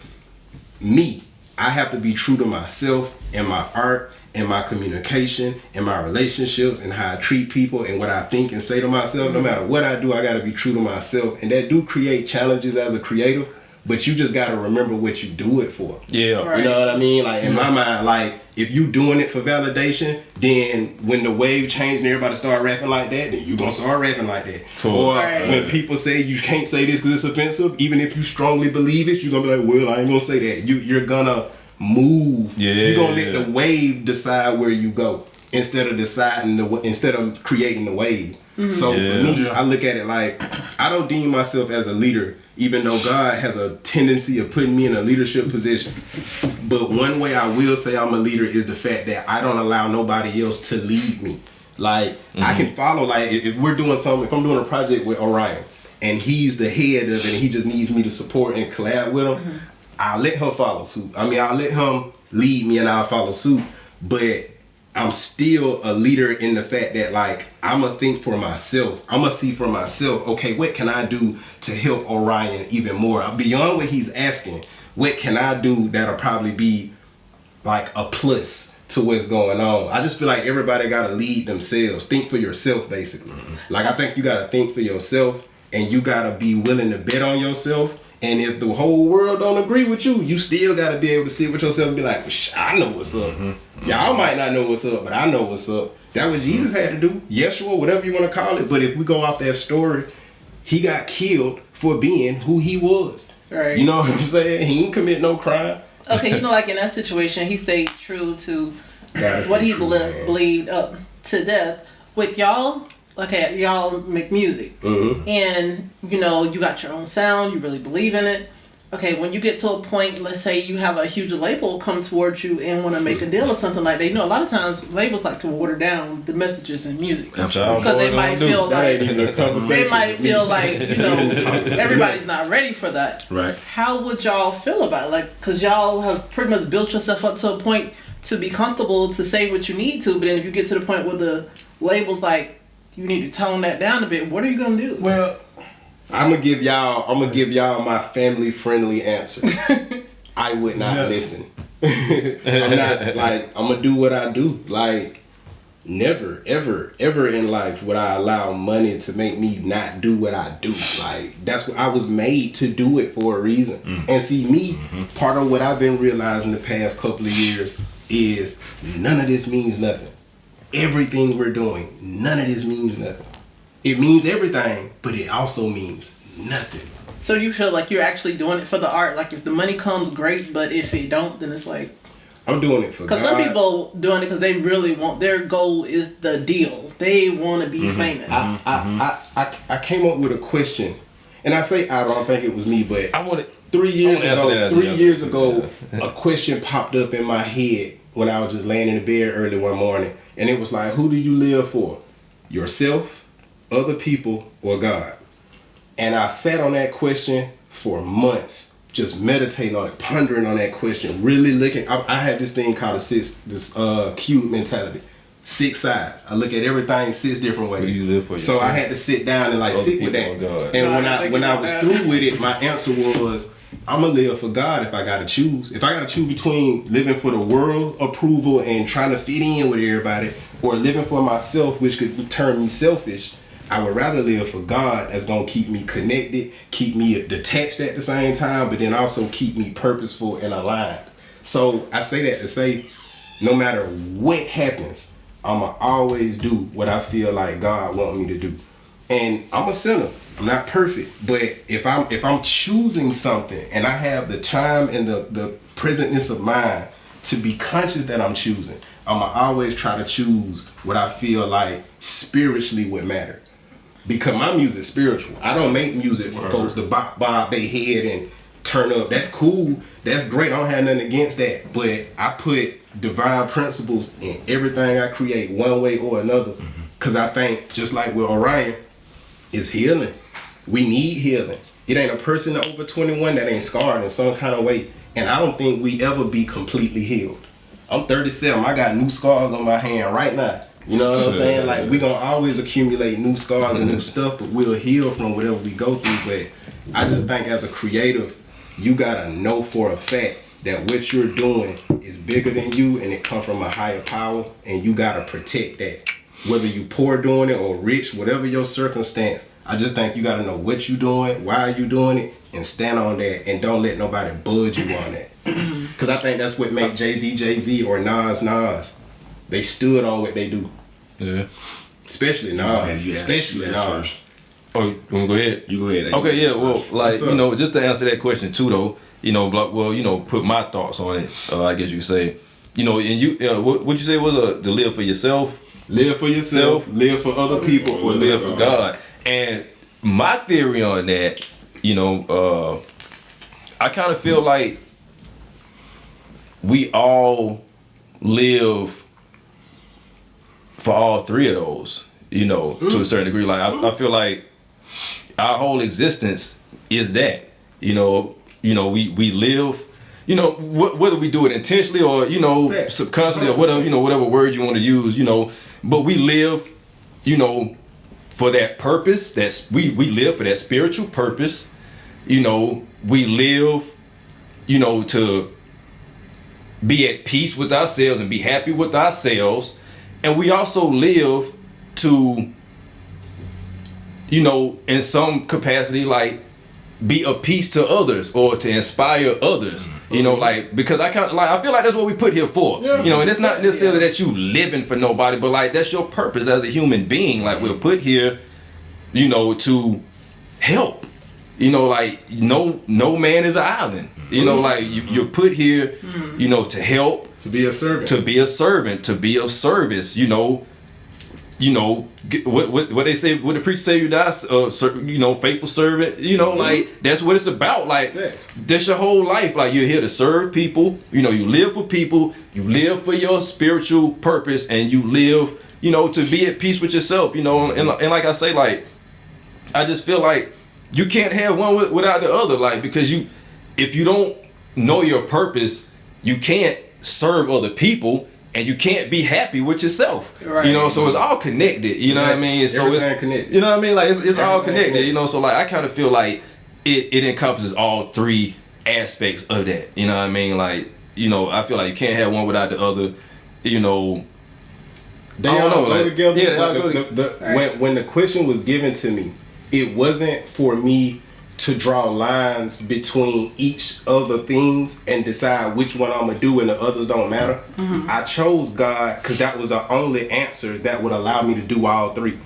me, I have to be true to myself and my art and my communication and my relationships and how I treat people and what I think and say to myself. No matter what I do, I gotta be true to myself. And that do create challenges as a creator. But you just gotta remember what you do it for. Yeah. You know what I mean? Like in my mind, like if you doing it for validation, then when the wave changed and everybody start rapping like that, then you gonna start rapping like that. Or when people say you can't say this because it's offensive, even if you strongly believe it, you're gonna be like, well, I ain't gonna say that. You're gonna move. You're gonna let the wave decide where you go instead of creating the wave. So for me, I look at it like I don't deem myself as a leader, even though God has a tendency of putting me in a leadership position. But one way I will say I'm a leader is the fact that I don't allow nobody else to lead me. Like I can follow. Like if we're doing something, if I'm doing a project with Orion, and he's the head of it, and he just needs me to support and collab with him, I'll let him follow suit. I mean, I'll let him lead me, and I'll follow suit. But I'm still a leader in the fact that like I'ma think for myself. I'ma see for myself. Okay, what can I do to help Orion even more beyond what he's asking? What can I do that'll probably be like a plus to what's going on? I just feel like everybody gotta lead themselves. Think for yourself, basically. Like I think you gotta think for yourself, and you gotta be willing to bet on yourself. And if the whole world don't agree with you, you still gotta be able to sit with yourself and be like, I know what's up. Y'all might not know what's up, but I know what's up. That's what Jesus had to do. Yeshua, whatever you want to call it. But if we go off that story, he got killed for being who he was. Right. You know what I'm saying? He didn't commit no crime. Okay, you know, like in that situation, he stayed true to Gotta what stay he true, man. believed up to death. With y'all, okay, y'all make music, and you know you got your own sound. You really believe in it. Okay, when you get to a point, let's say you have a huge label come towards you and want to make a deal or something like that. You know, a lot of times labels like to water down the messages in music because they might feel like they might feel like you know everybody's not ready for that. Right. How would y'all feel about it? Like, because y'all have pretty much built yourself up to a point to be comfortable to say what you need to, but then if you get to the point where the label's like, you need to tone that down a bit, what are you gonna do? Well, I'm gonna give y'all my family friendly answer. I would not listen. I'm not like I'm gonna do what I do. Like never, ever, ever in life would I allow money to make me not do what I do. Like that's what I was made to do it for a reason. And see me, part of what I've been realizing the past couple of years is none of this means nothing. Everything we're doing, none of this means nothing. It means everything, but it also means nothing. So you feel like you're actually doing it for the art? Like if the money comes, great, but if it don't, then it's like... I'm doing it for God. Because some people doing it because they really want... Their goal is the deal. They want to be famous. I came up with a question, and I say I don't think it was me, but I want to. 3 years ago, Yeah. a question popped up in my head when I was just laying in the bed early one morning, and it was like, who do you live for? Yourself, other people, or God? And I sat on that question for months, just meditating on it, pondering on that question, really looking. I have this thing called this cube mentality. 6 sides. I look at everything 6 different ways. Who do you live for so yourself? I had to sit down and like Other sit with people that. or God? And when I was through with it, my answer was, I'm gonna live for God if I gotta choose. If I gotta choose between living for the world approval and trying to fit in with everybody, or living for myself, which could turn me selfish, I would rather live for God. That's gonna keep me connected, keep me detached at the same time, but then also keep me purposeful and aligned. So I say that to say, no matter what happens, I'ma always do what I feel like God want me to do. And I'm a sinner. I'm not perfect, but if I'm choosing something and I have the time and the presentness of mind to be conscious that I'm choosing, I'ma always try to choose what I feel like spiritually would matter. Because my music's spiritual. I don't make music for folks to bob their head and turn up. That's cool. That's great. I don't have nothing against that. But I put divine principles in everything I create one way or another. Because I think, just like with Orion, it's healing. We need healing. It ain't a person over 21 that ain't scarred in some kind of way. And I don't think we ever be completely healed. I'm 37. I got new scars on my hand right now. You know what I'm saying? Like, we gonna always accumulate new scars and new stuff, but we'll heal from whatever we go through. But I just think as a creative, you gotta know for a fact that what you're doing is bigger than you and it comes from a higher power, and you gotta protect that. Whether you poor doing it or rich, whatever your circumstance, I just think you gotta know what you doing, why you doing it, and stand on that, and don't let nobody budge you on that. Cause I think that's what make Jay-Z or Nas. They stood on what they do. Yeah. Especially Nas. Especially Nas. Oh, you want to go ahead? You go ahead. Okay, yeah. Well, like, What's up? you know, just to answer that question too, though, you know, well, you know, put my thoughts on it. I guess you could say, you know, and you, what you say was to live for yourself. Live for yourself, live for other people, or live for God. And my theory on that, you know, I kind of feel like we all live for all three of those, you know, to a certain degree. Like I feel like our whole existence is that, you know, we live, you know, whether we do it intentionally or, you know, subconsciously or whatever, you know, whatever word you want to use, you know, but we live, you know, for that purpose. We live for that spiritual purpose. You know, we live, you know, to be at peace with ourselves and be happy with ourselves. And we also live to, you know, in some capacity, like, be a peace to others or to inspire others, you know, like, because I feel like that's what we put here for, you know, and it's not necessarily that you living for nobody, but like that's your purpose as a human being. Like we're put here, you know, to help, you know, like no man is an island, you know, like you're put here, you know, to help, to be a servant, to be of service, you know, what they say, what the preacher say, you die, you know, faithful servant, you know, like that's what it's about. Like that's your whole life. Like you're here to serve people, you know, you live for people, you live for your spiritual purpose, and you live, you know, to be at peace with yourself, you know, and like I say, like I just feel like you can't have one without the other, like, because if you don't know your purpose, you can't serve other people. And you can't be happy with yourself, you know. So it's all connected, you know what I mean. So everything connected. You know what I mean. Like it's all connected, you know. So like I kind of feel like it encompasses all three aspects of that. You know what I mean. Like, you know, I feel like you can't have one without the other. You know, they all go together. Yeah, when the question was given to me, it wasn't for me to draw lines between each other things and decide which one I'm gonna do and the others don't matter. I chose God because that was the only answer that would allow me to do all three.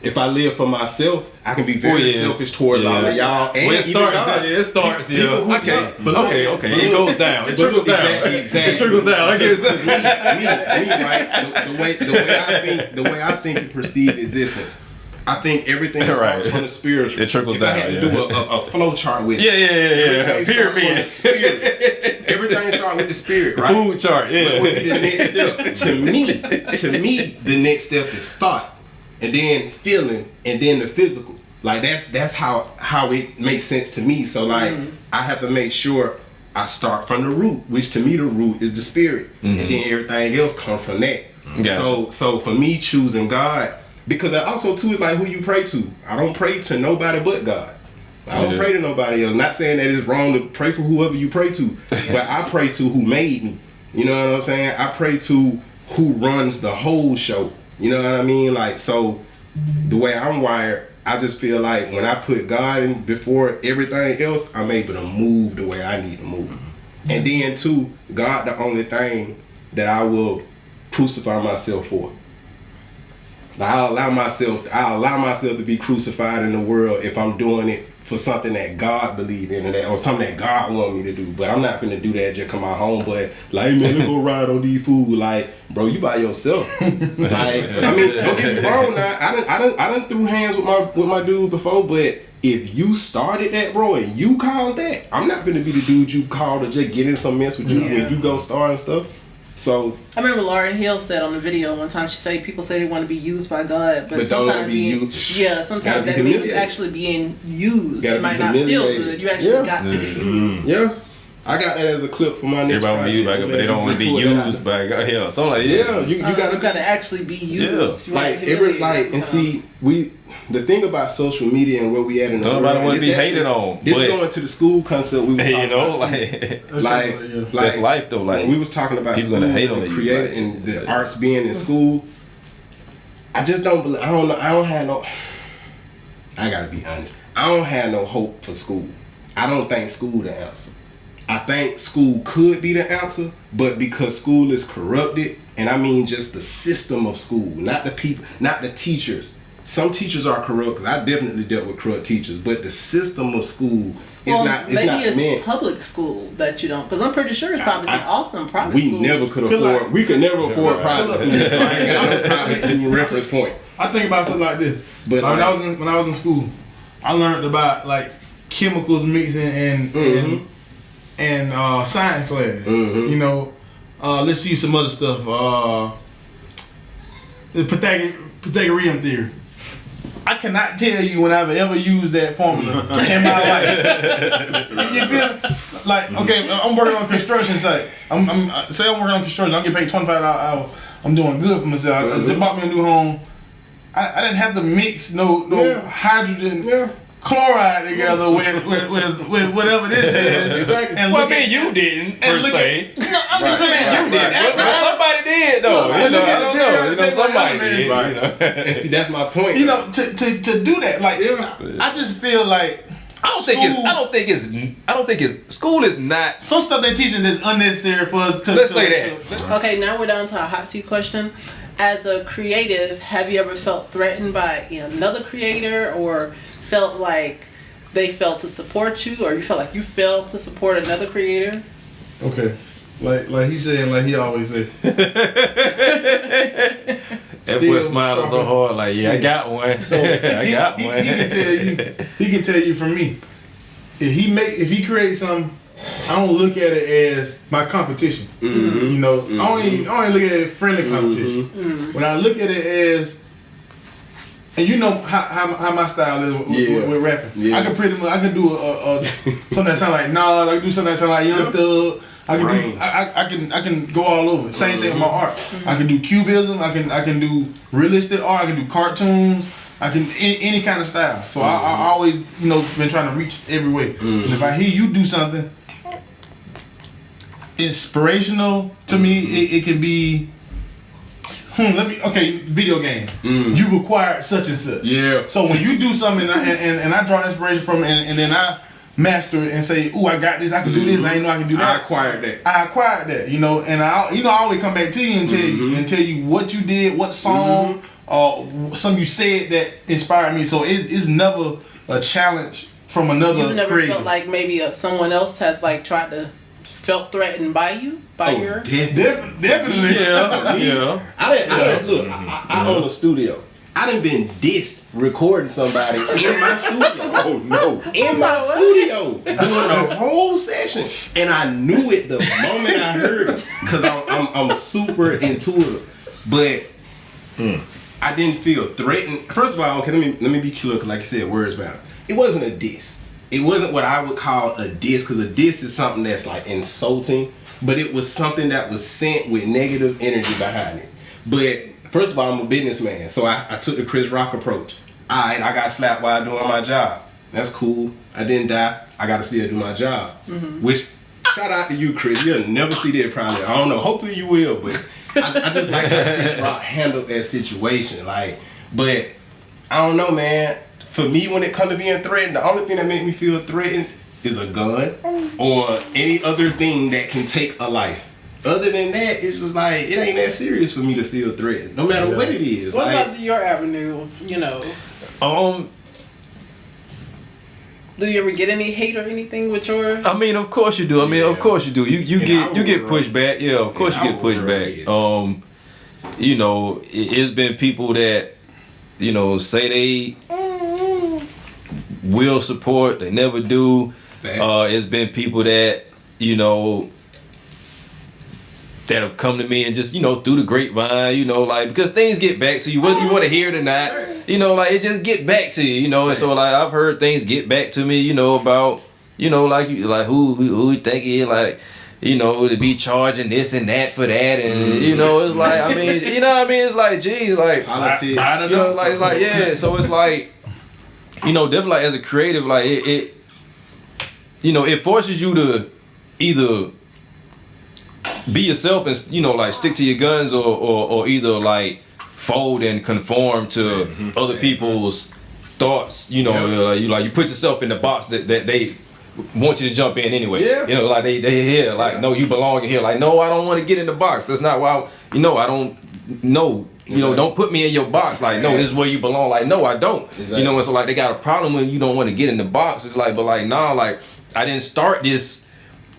If I live for myself, I can be very selfish towards all of y'all. And it starts. Okay. It goes down. It trickles down. Exactly. It trickles down. I get it. Me, right? The way I think and perceive existence. I think everything starts from the spiritual. It trickles down. If I had to do a flow chart with it. Yeah. Pyramid. Everything starts with the spirit, right? Food chart, What would be the next step? To me, the next step is thought, and then feeling, and then the physical. Like that's how it makes sense to me. So like I have to make sure I start from the root, which to me the root is the spirit, and then everything else comes from that. So for me, choosing God. Because also too is like who you pray to. I don't pray to nobody but God. I don't pray to nobody else. Not saying that it's wrong to pray for whoever you pray to, but I pray to who made me. You know what I'm saying? I pray to who runs the whole show. You know what I mean? Like, so the way I'm wired, I just feel like when I put God in before everything else, I'm able to move the way I need to move. And then too, God the only thing that I will crucify myself for. I'll allow myself to be crucified in the world if I'm doing it for something that God believe in or something that God want me to do. But I'm not finna do that just come my home. But like, man, let's go ride on these food. Like, bro, you by yourself. Like, I mean, don't get me wrong. Now, I done threw hands with my dude before. But if you started that, bro, and you caused that, I'm not finna be the dude you called to just get in some mess with you when you go start and stuff. So I remember Lauryn Hill said on the video one time, she said people say they want to be used by God, but sometimes sometimes that means actually being used. It might not feel good. You actually got to be used. Yeah. I got that as a clip for my next project. Everybody want to be used by God, but they don't want to be used by God. Yeah, something like that. You gotta actually be used. Yeah. And see, the thing about social media and where we at in the world, nobody want to be hated on. This going to the school concept we were talking about. That's life though. Like when we was talking about people school gonna hate on and you, creating and the arts being in school. I just don't believe. I don't know. I don't have no. I gotta be honest. I don't have no hope for school. I don't think school the answer. I think school could be the answer, but because school is corrupted, and I mean just the system of school, not the people, not the teachers. Some teachers are corrupt, because I definitely dealt with corrupt teachers, but the system of school is not meant. Public school that you don't, because I'm pretty sure it's probably some awesome private schools. We could never afford private schools, so I ain't got no private school reference point. I think about something like this. But when I was in school, I learned about like chemicals mixing and science class. You know, let's see some other stuff. The Pythagorean theory. I cannot tell you when I've ever used that formula in my life. You feel me? Like, okay, I'm working on construction site. I'm working on construction. I'm getting paid $25 an hour. I'm doing good for myself. I just bought me a new home. I didn't have to mix no hydrogen chloride together with whatever this is. Exactly. And Well, look I mean, at- you didn't per and look se. No, I'm just saying You didn't. But somebody did though. Look, You know, look at I don't the know. periodic You know, table somebody elements. did. Right. You know. And see, that's my point. You know, to do that, like, I just feel like I don't think it's school is not. some stuff they teaching is unnecessary for us to. Let's to- say to- that. Okay, now we're down to our hot seat question. As a creative, have you ever felt threatened by another creator, or felt like they failed to support you, or you felt like you failed to support another creator? Okay, like he's saying, like he always say. That boy smiling so hard, like, yeah, I got one. So I got he one. can tell you. He can tell you from me. If he creates something, I don't look at it as my competition. You know, I only look at it friendly competition. When I look at it as, and you know how my style is with rapping. Yeah. I can pretty much do a something that sound like Nas. I can do something that sound like Young Thug. I can I can go all over. Same thing with my art. I can do cubism. I can do realistic art. I can do cartoons. I can any kind of style. So I always been trying to reach every way. And if I hear you do something inspirational to me, it can be. Video game. You acquired such and such. Yeah. So when you do something and I draw inspiration from it and then I master it and say, "Ooh, I got this. I can do this. I ain't know I can do that." I acquired that. I acquired that, and I always come back to you and tell you what you did, what song, something you said that inspired me. So it's never a challenge from another You never creator. felt like maybe someone else has like tried to felt threatened by you, by your. Definitely. Yeah. I didn't look. I own a studio. I done been dissed recording somebody in my studio. Oh no! In my studio, doing a whole session, and I knew it the moment I heard it, cause I'm super intuitive. But I didn't feel threatened. First of all, okay, let me be clear, cause like you said, words matter. It wasn't a diss. It wasn't what I would call a diss, cause a diss is something that's like insulting. But it was something that was sent with negative energy behind it. But first of all, I'm a businessman, so I took the Chris Rock approach. Alright, I got slapped while doing my job. That's cool. I didn't die. I gotta still do my job. Which, shout out to you, Chris. You'll never see that probably. I don't know. Hopefully you will, but I just like how Chris Rock handled that situation. But I don't know, man. For me, when it comes to being threatened, the only thing that made me feel threatened is a gun or any other thing that can take a life. Other than that, it's just like, it ain't that serious for me to feel threatened, no matter what it is. What like, about your avenue? Do you ever get any hate or anything with your? I mean, of course you do. I mean, of course you do. You get pushback. Yeah, of course you get pushback. It's been people that say they will support, they never do. It's been people that that have come to me and just through the grapevine, because things get back to you whether you want to hear it or not. It just get back to you, and so like I've heard things get back to me, about who you think is to be charging this and that for that, and it's like I mean, it's like geez, like it's like yeah, so it's like definitely like as a creative, like it forces you to either be yourself and like stick to your guns or either like fold and conform to other people's thoughts. You put yourself in the box that they want you to jump in anyway. Like they here like no, you belong in here. Like no, I don't want to get in the box. That's not why I don't know. Don't put me in your box. Like, no, this is where you belong. Like, no, I don't. Exactly. And so like they got a problem when you don't want to get in the box. It's like, but like, nah, like I didn't start this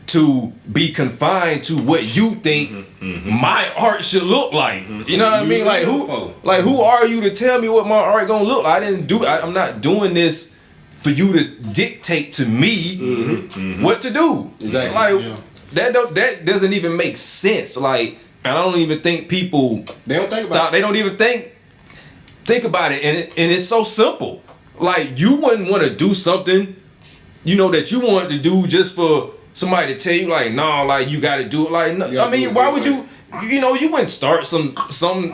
to be confined to what you think my art should look like. You know what I mean? Like who are you to tell me what my art gonna look like? I'm not doing this for you to dictate to me what to do. Exactly. Like that doesn't even make sense. Like, and I don't even think people They don't think about it. They don't even think about it, and it's so simple. Like, you wouldn't want to do something, you know, that you wanted to do just for somebody to tell you, like, no, like, you got to do it. Like, no, I mean, why would you? You know, you wouldn't start some,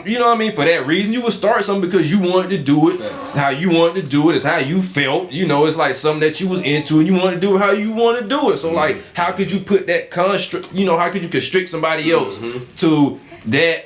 you know what I mean, for that reason. You would start something because you wanted to do it how you wanted to do it. It's how you felt. You know, it's like something that you was into and you want to do it how you want to do it. So, like, how could you put that how could you constrict somebody else to that,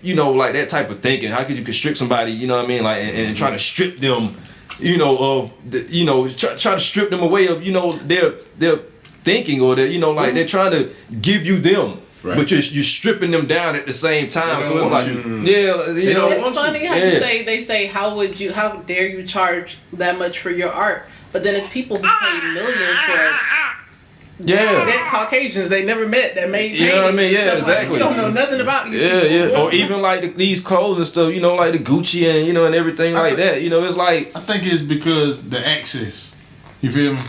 you know, like that type of thinking? How could you constrict somebody, you know what I mean, like, and try to strip them, you know, of, you know, try to strip them away of, you know, their thinking, or you know, like, they're trying to give you them. Right. But you're stripping them down at the same time. So it's like, you know. It's funny how they say how dare you charge that much for your art? But then it's people who pay millions for they're Caucasians they never met that made you know what I mean? Yeah, exactly. Like, you don't know nothing about these people. Yeah. Or even like these clothes and stuff, you know, like the Gucci and, you know, and everything like that. You know, it's like, I think it's because the access. You feel me?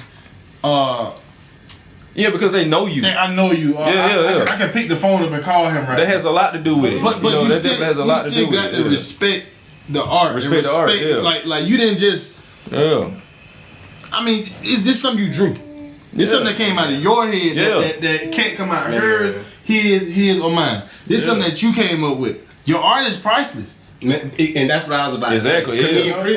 Yeah, because they know you. I know you. I can pick the phone up and call him right. That has a lot to do with it. But you still has a lot to do with it. You still got to respect the art. Respect the art, yeah. Like you didn't just. Yeah. I mean, it's just something you drew. It's something that came out of your head that can't come out of hers, his or mine. This is something that you came up with. Your art is priceless. And that's what I was about to say. Exactly. Yeah. We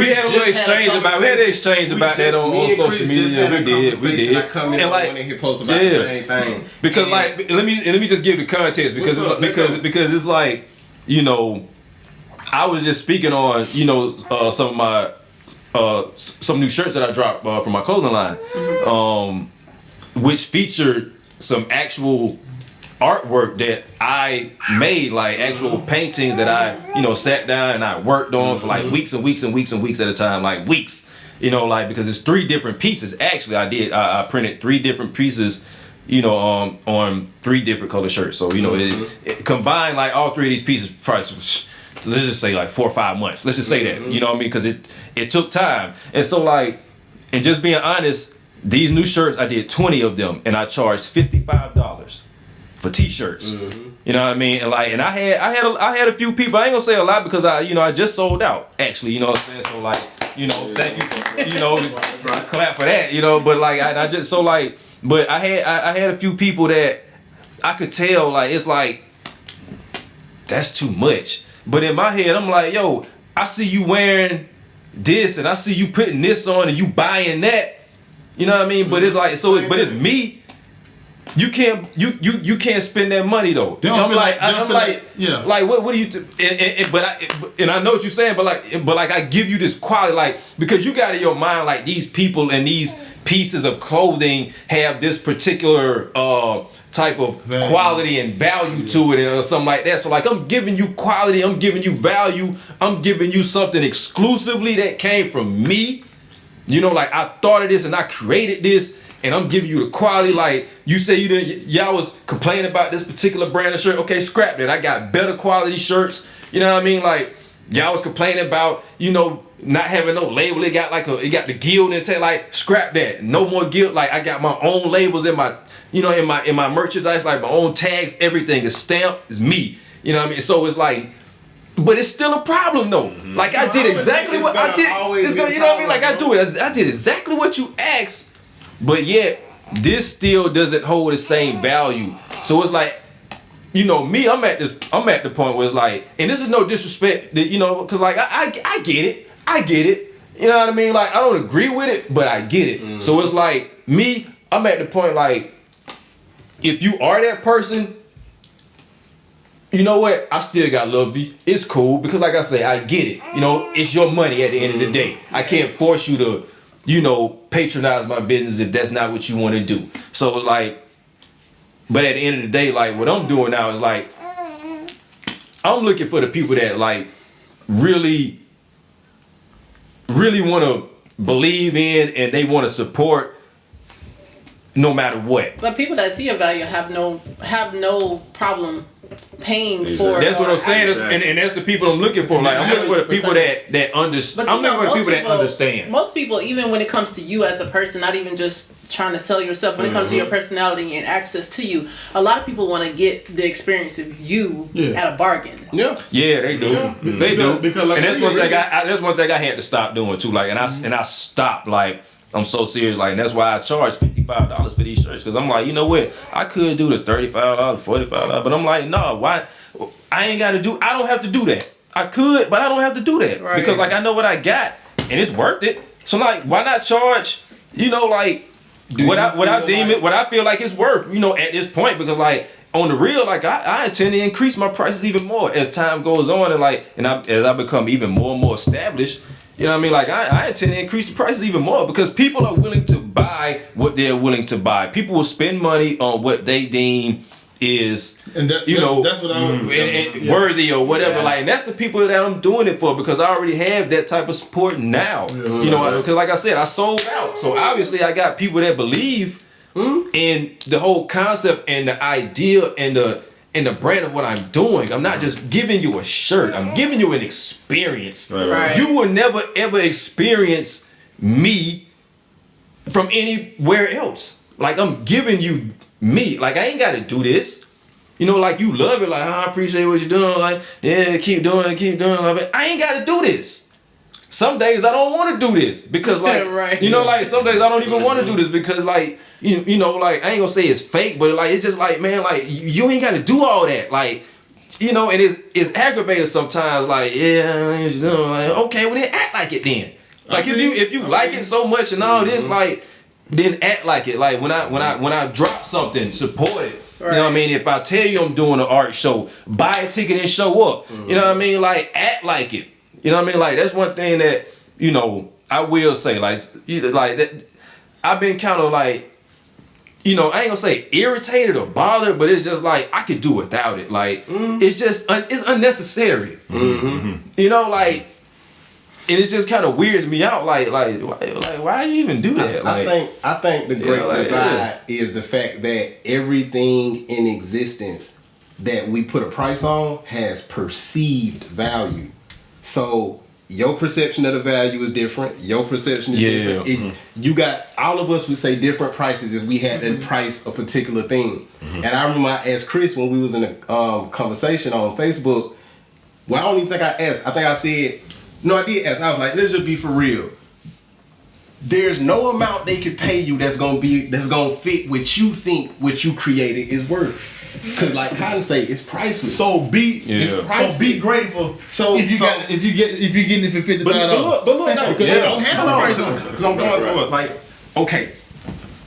had a little exchange about. We had an exchange about that on social media. We did. I come in and like, he posts about the same thing. Because like, let me just give the context because it's like, you know, I was just speaking on, you know, some of my some new shirts that I dropped from my clothing line, which featured some actual artwork that I made, like actual paintings that I, you know, sat down and I worked on for like weeks and weeks and weeks and weeks at a time, like weeks, you know, like, because it's 3 different pieces. Actually, I printed 3 different pieces, you know, on 3 different color shirts. So, you know, it combined, like, all 3 of these pieces, probably, let's just say like 4 or 5 months. Let's just say that, you know what I mean? Because it took time. And so, like, and just being honest, these new shirts, I did 20 of them and I charged $55 for t-shirts. You know what I mean? And like, and I had a few people, I ain't gonna say a lot because I just sold out, actually, you know what I'm saying? So like, you know, thank you, you know, clap for that, you know, but like, I just, so like, but I had a few people that I could tell, like, it's like, that's too much. But in my head, I'm like, yo, I see you wearing this and I see you putting this on and you buying that, you know what I mean? But it's like, but it's me. You can't spend that money though. I'm like, what do you? And I know what you're saying, but like I give you this quality, like, because you got in your mind like these people and these pieces of clothing have this particular type of quality and value to it or something like that. So like, I'm giving you quality, I'm giving you value, I'm giving you something exclusively that came from me. You know, like, I thought of this and I created this. And I'm giving you the quality. Like, you say y'all was complaining about this particular brand of shirt. Okay, scrap that. I got better quality shirts. You know what I mean? Like, y'all was complaining about, you know, not having no label. It got the guild and like, scrap that. No more guild. Like, I got my own labels in my, you know, in my merchandise, like my own tags, everything is stamped, is me. You know what I mean? So it's like, but it's still a problem though. Like, I did exactly what I did. It's gonna, you know what I mean? Like, I did exactly what you asked. But yet, this still doesn't hold the same value. So it's like, you know, me, I'm at the point where it's like, and this is no disrespect, that, you know, because like I get it. You know what I mean? Like, I don't agree with it, but I get it. So it's like, me, I'm at the point like, if you are that person, you know what? I still got love you. It's cool because, like I say, I get it. You know, it's your money at the end of the day. I can't force you to, you know, patronize my business if that's not what you want to do. So like, but at the end of the day, like, what I'm doing now is like, I'm looking for the people that like really want to believe in and they want to support no matter what. But people that see a value have no problem paying for. That's what I'm saying, and that's the people I'm looking for. Like, I'm looking for the people that understand. I'm looking for the people that understand. Most people, even when it comes to you as a person, not even just trying to sell yourself, when it comes to your personality and access to you, a lot of people want to get the experience of you at a bargain. Yeah. Yeah, they do. Yeah. They do. Because like and that's one thing. That's one thing I had to stop doing too. Like, and I stopped. Like, I'm so serious. Like, and that's why I charge $55 for these shirts. Because I'm like, you know what? I could do the $35, $45, but I'm like, no. Why? I ain't got to do. I don't have to do that. I could, but I don't have to do that because like I know what I got and it's worth it. So like, why not charge? You know, like what I deem it, what I feel like it's worth. You know, at this point, because like on the real, like I intend to increase my prices even more as time goes on, and like as I become even more and more established. You know what I mean? Like I intend to increase the prices even more because people are willing to buy what they're willing to buy. People will spend money on what they deem is, and that's what I was worthy or whatever. Like, and that's the people that I'm doing it for because I already have that type of support now. You know, because like I said, I sold out, so obviously I got people that believe in the whole concept and the idea and the brand of what I'm doing. I'm not just giving you a shirt. I'm giving you an experience. Right. You will never ever experience me from anywhere else. Like, I'm giving you me. Like, I ain't got to do this. You know, like, you love it. Like, I appreciate what you're doing. Like, yeah, keep doing it. Like, I ain't got to do this. Some days I don't want to do this because, like, you know, like, some days I don't even want to do this because, like, you know, like, I ain't gonna say it's fake, but like, it's just like, man, like, you ain't got to do all that. Like, you know, and it's aggravated sometimes. Like, yeah, you know, like, okay, well then act like it then. Like, if you like it so much and all this, like, then act like it. Like, when I drop something, support it. You know what I mean? If I tell you I'm doing an art show, buy a ticket and show up. You know what I mean? Like, act like it. You know what I mean? Like, that's one thing that, you know, I will say. Like that, I've been kind of like, you know, I ain't gonna say irritated or bothered, but it's just like I could do without it. Like, it's just it's unnecessary. You know, like, and it just kind of weirds me out. Like, why you even do that? I think the great divide is the fact that everything in existence that we put a price on has perceived value. So your perception of the value is different. Your perception is different. You got, all of us would say different prices if we had to price a particular thing. And I remember I asked Chris when we was in a conversation on Facebook. Well, I don't even think I asked. I think I said, no, I did ask. I was like, let's just be for real. There's no amount they could pay you that's gonna fit what you think what you created is worth. Cause like Kotton say, it's priceless. So be grateful. So if you're getting it for $55. But look, no, because they don't have the prices. Cause I'm going so like, okay,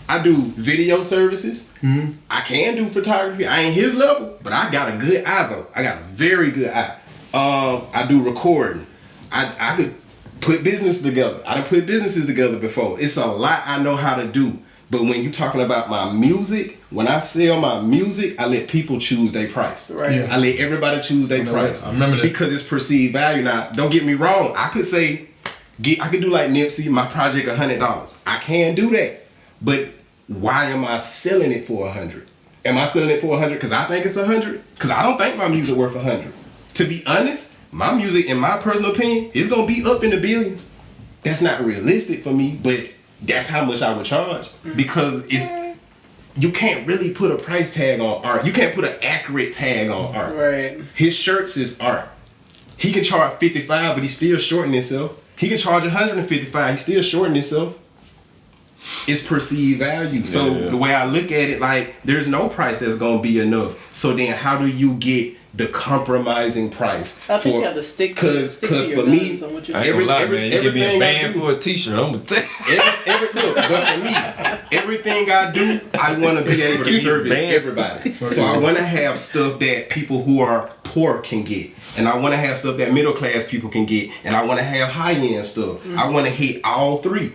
I do video services. I can do photography. I ain't his level, but I got a good eye though. I got a very good eye. I do recording. I could put business together. I done put businesses together before. It's a lot I know how to do. But when you're talking about my music, when I sell my music, I let people choose their price. Right. Yeah. I let everybody choose their price. I remember that. Because it's perceived value. Now, don't get me wrong. I could say, I could do like Nipsey, my project $100. I can do that. But why am I selling it for $100? Am I selling it for $100 because I think it's $100? Because I don't think my music worth $100. To be honest, my music, in my personal opinion, is gonna be up in the billions. That's not realistic for me, but that's how much I would charge. Because you can't really put a price tag on art. You can't put an accurate tag on art. Right. His shirts is art. He can charge $55, but he's still shorting himself. He can charge $155, he's still shorting himself. It's perceived value. So the way I look at it, like, there's no price that's gonna be enough. So then how do you get the compromising price? I think you have to stick to your for me, I ain't gonna lie, man. You give me a band for a t-shirt, I'm gonna take but for me, everything I do, I want to be able to service everybody. So I want to have stuff that people who are poor can get. And I want to have stuff that middle class people can get. And I want to have high-end stuff. I want to hit all three.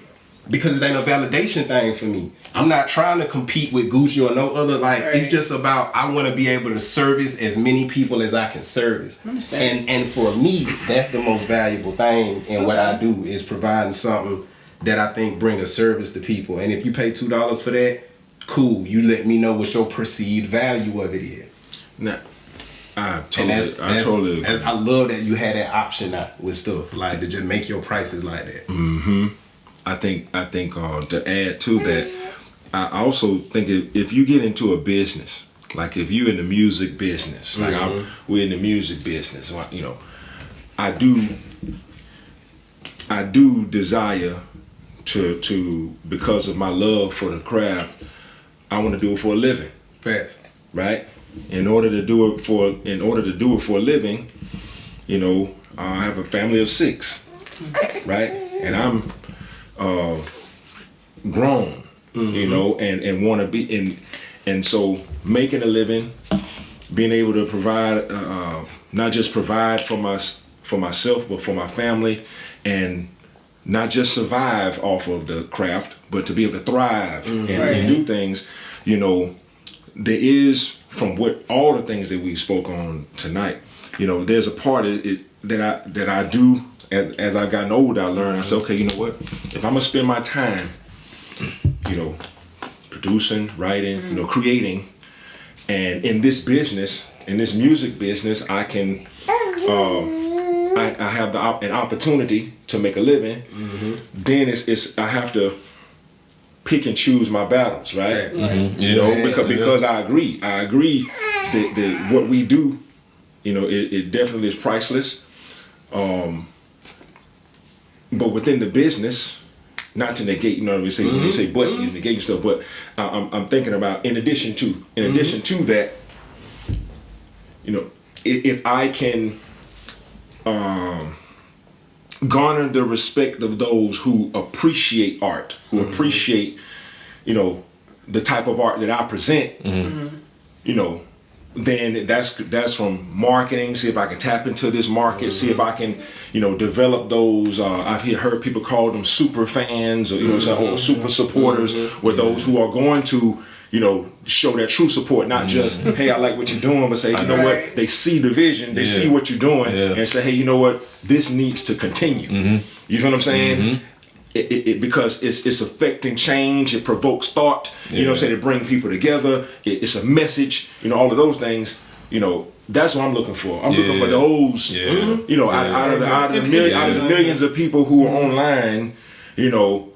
Because it ain't a validation thing for me. I'm not trying to compete with Gucci or no other. Like, it's just about, I want to be able to service as many people as I can service. And for me, that's the most valuable thing in what I do, is providing something that I think bring a service to people. And if you pay $2 for that, cool. You let me know what your perceived value of it is. Now, I totally agree. I love that you had that option now with stuff, like, to just make your prices like that. I think to add to that, I also think if you get into a business, like if you're in the music business, like we're in the music business, you know, I do desire to because of my love for the craft, I want to do it for a living. Fast. Right? In order to do it for a living, you know, I have a family of 6, right? And I'm grown, you know, and want to be in, and so making a living, being able to provide, not just provide for myself, but for my family, and not just survive off of the craft, but to be able to thrive and do things, you know. There is, from what all the things that we spoke on tonight, you know, there's a part of it that I do as I've gotten older. I learned, I said, okay, you know what? If I'm gonna spend my time, you know, producing, writing, you know, creating, and in this business, in this music business, I can, I have an opportunity to make a living. Then I have to pick and choose my battles, right? You know, because I agree that what we do, you know, it definitely is priceless. But within the business, not to negate, you know what we say, when you say but, you negate stuff, but I'm thinking about in addition to that, you know, if I can garner the respect of those who appreciate art, who appreciate, you know, the type of art that I present, you know, then that's from marketing. See if I can tap into this market. See if I can, you know, develop those. I've heard people call them super fans, or you know, or super supporters, with those who are going to, you know, show that true support, not just, hey, I like what you're doing, but say, you know what, they see the vision, they see what you're doing, and say, hey, you know what, this needs to continue. You know what I'm saying? It because it's affecting change, it provokes thought, you know what I'm saying, it brings people together, it's a message, you know, all of those things, you know, that's what I'm looking for. I'm looking for those, you know, out of the millions of people who are online, you know,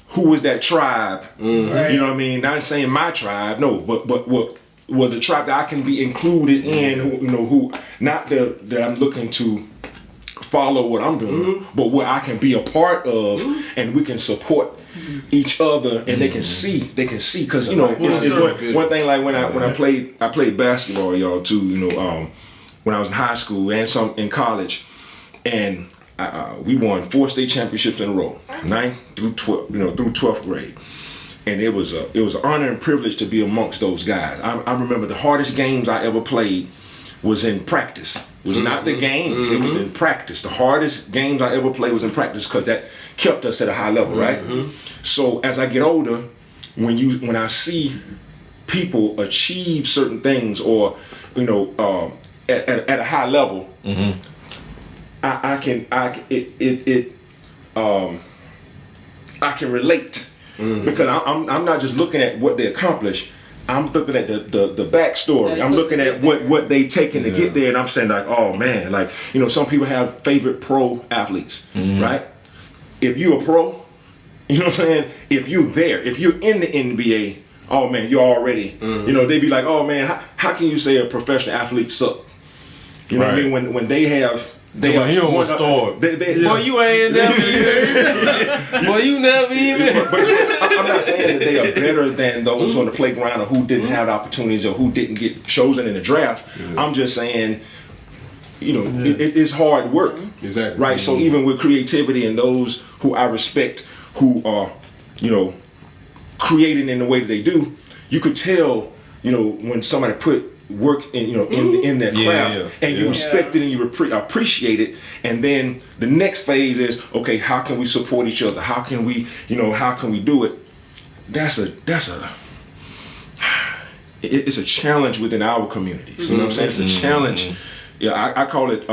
who is that tribe? You know what I mean? Not saying my tribe, no, but what the tribe that I can be included in, who, you know, who not that I'm looking to follow what I'm doing, but what I can be a part of, and we can support each other, and they can see, because you know, it's one thing. Like when I played basketball, y'all too. You know, when I was in high school and some in college, and we won 4 state championships in a row, 9th through 12th, you know, through 12th grade. And it was an honor and privilege to be amongst those guys. I remember the hardest games I ever played was in practice. It was not the games, it was in practice. The hardest games I ever played was in practice, because that kept us at a high level, right? So as I get older, when I see people achieve certain things, or you know, at a high level, I can relate, because I'm not just looking at what they accomplish. I'm looking at the backstory. I'm looking at what they taken to get there, and I'm saying like, oh man, like, you know, some people have favorite pro athletes, right? If you're a pro, you know what I'm saying? If you're there, if you're in the NBA, oh man, you're already, you know, they be like, oh man, how can you say a professional athlete suck? You know what I mean? When they have. He don't start. Boy, you ain't never even. Boy, you never even. But I'm not saying that they are better than those on the playground, or who didn't have opportunities, or who didn't get chosen in the draft. I'm just saying, you know, it's hard work. Exactly. Right. So even with creativity, and those who I respect, who are, you know, creating in the way that they do, you could tell, you know, when somebody put work in, you know, in that craft, and you respect it and you appreciate it, and then the next phase is, okay, how can we support each other? How can we, you know, how can we do it? It's a challenge within our communities. You know what I'm saying? It's a challenge. Yeah, I call it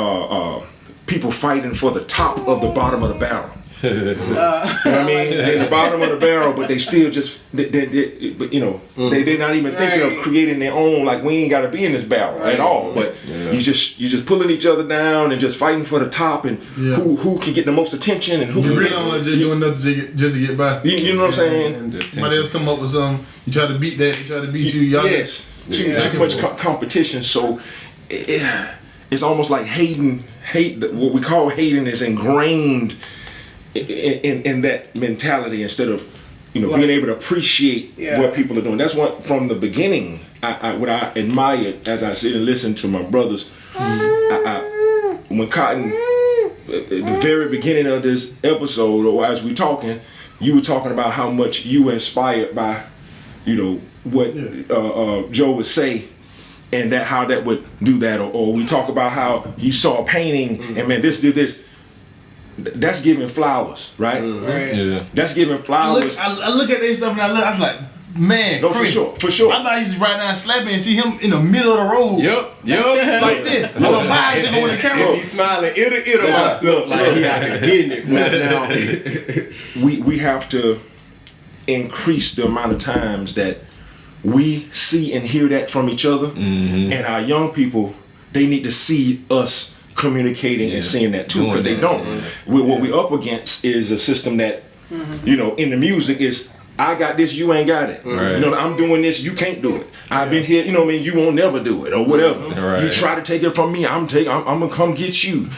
people fighting for the top of the bottom of the barrel. You know what I mean? They're the bottom of the barrel, but they still just, but you know, they're not even thinking of creating their own. Like, we ain't got to be in this barrel at all. But you just pulling each other down and just fighting for the top, and who can get the most attention, and who You can really get, don't like just doing nothing just to get by. you know what I'm saying? And somebody else come up with something, you try to beat that, they try to beat you. Y'all Yes, too much competition. So it's almost like what we call hating is ingrained in that mentality, instead of being able to appreciate what people are doing. That's what, from the beginning, what I admired as I sit and listen to my brothers. When Kotton, at the very beginning of this episode, or as we talking, you were talking about how much you were inspired by, what Joe would say, and that how that would do that, or we talk about how you saw a painting and man, this did this. That's giving flowers, right? Yeah. That's giving flowers. I look at this stuff and I was like, man, No, Chris, for sure. I thought I used to ride down Slappy and see him in the middle of the road. Yep. Like this. On a bicycle with a camera. He smiling it'll myself like he out here getting it. Now, we have to increase the amount of times that we see and hear that from each other, and our young people, they need to see us communicating and seeing that too, because they don't. What we up against is a system that, in the music is, I got this, you ain't got it. Right. I'm doing this, you can't do it. I've been here, you won't never do it, or whatever. Right. You try to take it from me, I'm gonna come get you.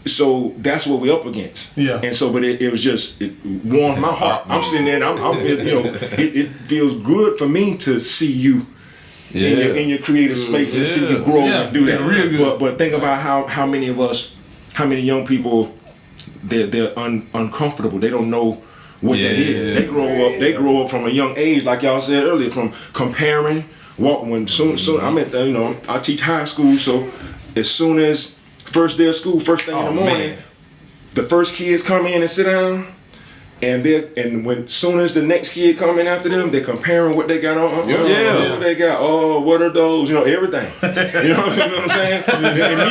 So that's what we're up against. Yeah. And so, but it was just, it warmed my heart. I'm sitting there and I'm it feels good for me to see you in your creative space and see you grow and do that. Real good. But think about how many of us, how many young people, they're uncomfortable. They don't know what that is. They grow up from a young age, like y'all said earlier, from comparing. Soon I'm at I teach high school, so as soon as first day of school, first thing in the morning, the first kids come in and sit down, and when soon as the next kid come in after them, they're comparing what they got on. What they got. Oh, what are those? Everything. You know what I'm saying? Immediately. You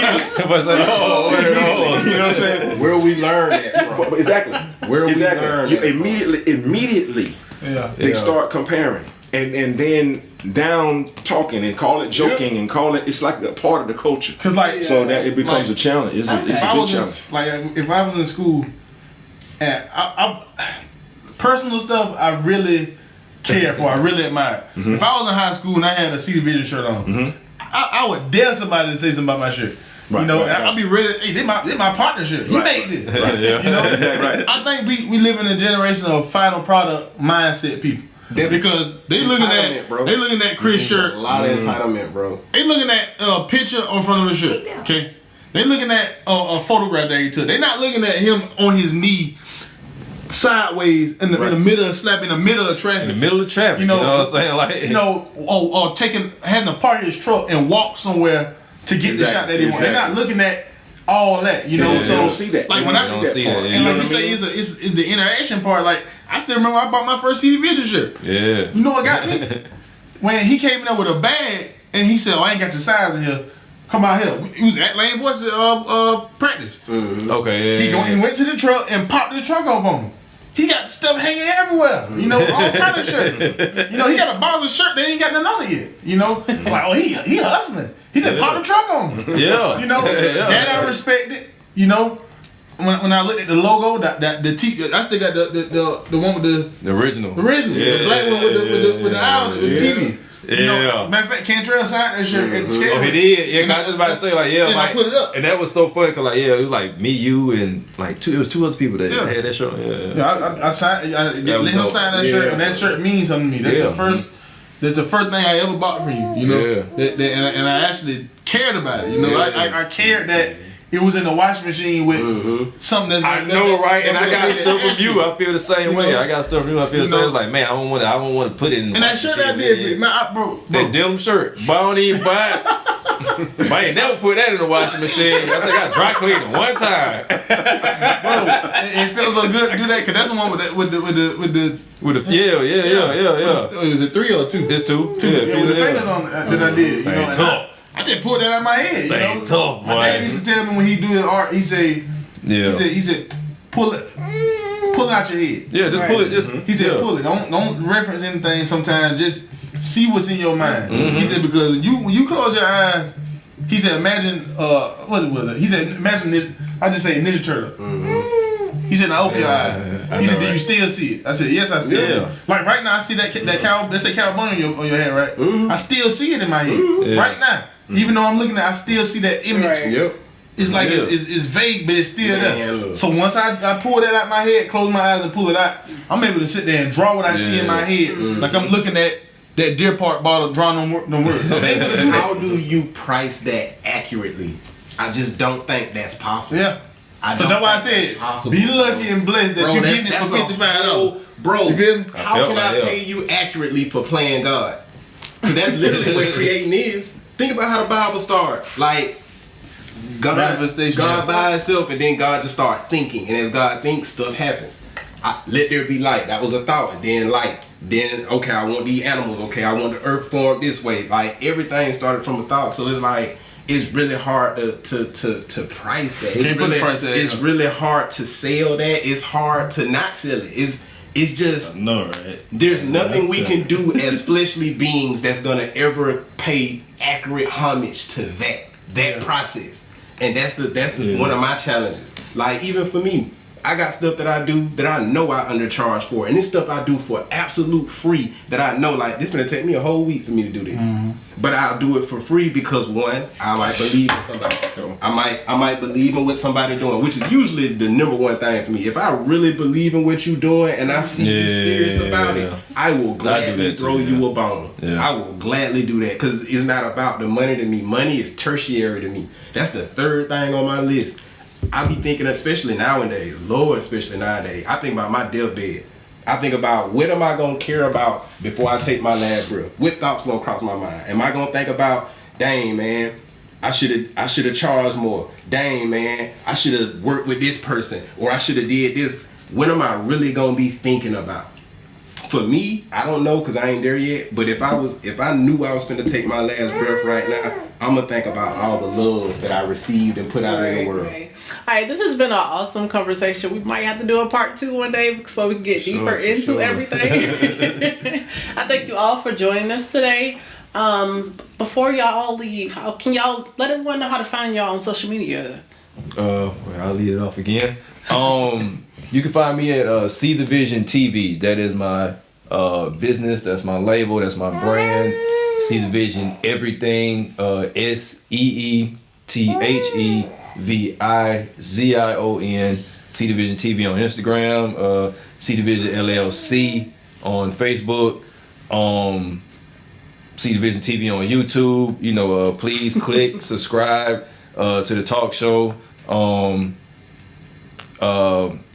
know what I'm saying? Where we learn that from. But exactly. Where we learn You that immediately they start comparing, and then down talking and call it joking and call it. It's like a part of the culture. Cause like So that it becomes a challenge. It's a big challenge. If I was in school, and I personal stuff, I really care for. I really admire. If I was in high school and I had a Cedar Vision shirt on, I would dare somebody to say something about my shirt. I'll be ready. Hey, this my partnership. He made this. I think we live in a generation of final product mindset people. Because they looking at Chris' shirt. A lot of entitlement, bro. They looking at a picture on front of the shirt. Okay, they looking at a photograph that he took. They not looking at him on his knee, sideways in the middle of in the middle of traffic. In the middle of traffic, you know what I'm saying? Like, or having to park his truck and walk somewhere to get the shot that he want. They're not looking at all that, so they don't see that. Like They when don't I see that part. and like you say, it's the interaction part. Like I still remember I bought my first CD Vision shirt. Yeah. You know what got me? When he came in there with a bag and he said, I ain't got your size in here. Come out here. He was at Lane Voices practice. Okay, yeah. He went to the truck and popped the truck up on him. He got stuff hanging everywhere. All kind of shirt. He got a box of shirt they ain't got none on it yet. Like, he hustling. He just popped the truck on him. Yeah. That I respect it. When I looked at the logo, the T, I still got the one with the original. the black one with the owl, with the TV. Matter of fact, Cantrell signed that shirt at the skate. Oh, he did. Yeah, I was just about to say I put it up. And that was so funny because it was like me, you, and it was two other people that had that shirt. I signed. I let him sign that shirt, and that shirt means something to me. That's the first. That's the first thing I ever bought for you. And I actually cared about it. I cared that it was in the washing machine with something that's. I know, right? And I got stuff from you. I feel the same way. I got stuff from you. I feel the same. It's like, man, I don't want to put it in. And that shirt I did for you, man, bro. That denim shirt, but I don't even buy it. But I ain't never put that in the washing machine. I think I dry cleaned it one time. Bro, it feels so good to do that because that's the one with the Was it 3 or 2? It's 2. With the fingers on that I did. Tough. I just pulled that out of my head. Tough, boy. My dad used to tell me when he do his art, he said pull it. pull out your head. Yeah, just pull it. Just He said, pull it. Don't reference anything. Sometimes just see what's in your mind. He said because when you close your eyes, he said imagine what was it? He said imagine I just say Ninja Turtle. He said now open your eyes. He said do you still see it? I said yes, I still see it. Like right now I see that cow. Let's say cow bone on your head, right? I still see it in my head right now. Even though I'm looking at, I still see that image. Right. Yep. It's like it's vague, but it's still there. So once I pull that out my head, close my eyes and pull it out, I'm able to sit there and draw what I see in my head. Like I'm looking at that Deer Park bottle, drawing them words. How do you price that accurately? I just don't think that's possible. Yeah. So that's why I said, be lucky and blessed that you're getting it for $55. Bro, you feel me? How can I pay you accurately for playing God? Because that's literally what creating is. Think about how the Bible started. Like, God by himself, and then God just start thinking. And as God thinks, stuff happens. Let there be light. That was a thought. And then light. Then, okay, I want these animals. Okay, I want the earth formed this way. Like, everything started from a thought. So it's like, it's really hard to price that. It's really hard to sell that. It's hard to not sell it. It's just right? There's nothing we can do as fleshly beings that's gonna ever pay accurate homage to that process. And that's one of my challenges. Like even for me, I got stuff that I do that I know I undercharge for, and this stuff I do for absolute free that I know like this gonna take me a whole week for me to do this. But I'll do it for free because one, I might believe in somebody. I might believe in what somebody doing, which is usually the number one thing for me. If I really believe in what you're doing and I see you serious about it, I will gladly throw you a bone. I will gladly do that because it's not about the money to me. Money is tertiary to me. That's the third thing on my list. I be thinking, especially nowadays, I think about my deathbed. I think about what am I gonna care about before I take my last breath? What thoughts gonna cross my mind? Am I gonna think about, dang man, I should have charged more. Dang man, I should have worked with this person, or I should have did this. What am I really gonna be thinking about? For me, I don't know because I ain't there yet. But if I knew I was gonna take my last breath right now, I'm gonna think about all the love that I received and put out in the world. All right, this has been an awesome conversation. We might have to do a part 2 one day so we can get deeper into everything. I thank you all for joining us today. Before y'all all leave, can y'all let everyone know how to find y'all on social media? Well, I'll lead it off again. You can find me at See the Vision TV. That is my business. That's my label. That's my brand. See the Vision Everything. SEETHEVIZION. See the Vision TV on Instagram. See the Vision LLC on Facebook. See the Vision TV on YouTube. You know, please click subscribe to the talk show.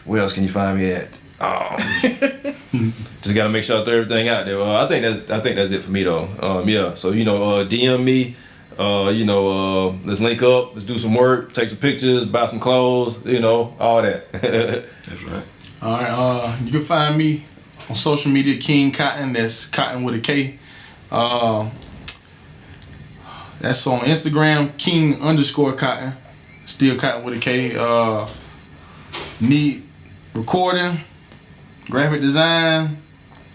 Where else can you find me at? Just gotta make sure I throw everything out there. I think that's it for me though. Yeah. So DM me. Let's link up. Let's do some work. Take some pictures. Buy some clothes. All that. That's right. All right. You can find me on social media, King Kotton. That's Kotton with a K. That's on Instagram, King_Kotton. Still Kotton with a K. Need recording, graphic design,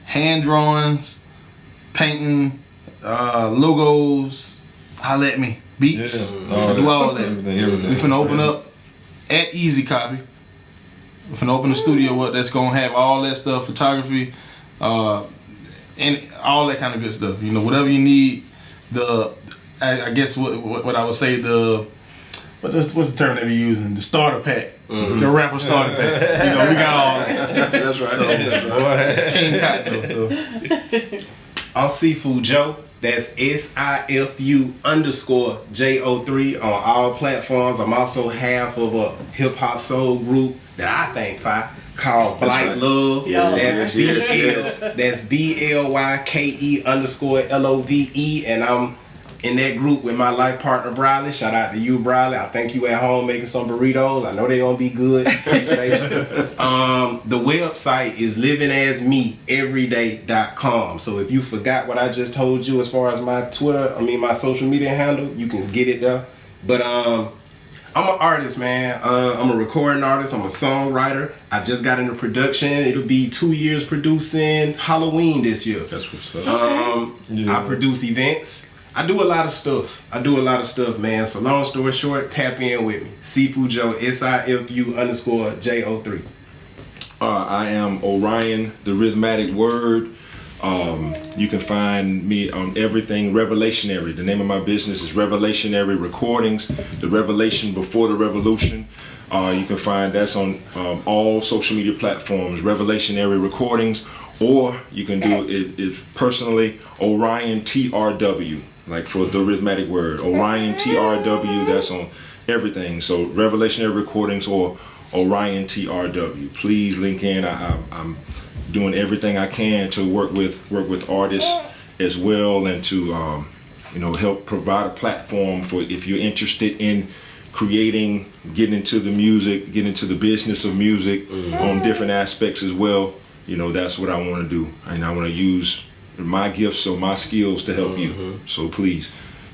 hand drawings, painting, logos. Holla at me. Beats. Do all that. Everything. We finna open up at Easy Copy. We finna open a studio up that's gonna have all that stuff, photography, and all that kind of good stuff. Whatever you need. I guess what I would say what's the term they be using? The starter pack. The rapper starter pack. We got all that. That's right. So, it's King Kotton though. So. I'm Sifu Joe. That's SIFU_JO3 on all platforms. I'm also half of a hip hop soul group that I think called Blight Love. That's BLYKE_LOVE, and I'm in that group with my life partner Briley. Shout out to you, Briley. I think you at home making some burritos. I know they gonna be good. Appreciate you. The website is livingasmeeveryday.com. So if you forgot what I just told you as far as my my social media handle, you can get it there. But I'm an artist, man. I'm a recording artist. I'm a songwriter. I just got into production. It'll be 2 years producing Halloween this year. That's what's up. I produce events. I do a lot of stuff. Man. So long story short, tap in with me. Sifu Joe, SIFU_JO3. I am Orion, the Rhythmatic Word. You can find me on everything Revelationary. The name of my business is Revelationary Recordings, the revelation before the revolution. You can find that's on all social media platforms, Revelationary Recordings, or you can do it personally, OrionTRW, like for the Rhythmatic Word. OrionTRW, that's on everything. So Revelationary Recordings or OrionTRW. Please link in. I'm doing everything I can to work with artists as well, and to help provide a platform for if you're interested in creating, getting into the music, getting into the business of music on different aspects as well. That's what I want to do, and I want to use my gifts or my skills to help you. So please,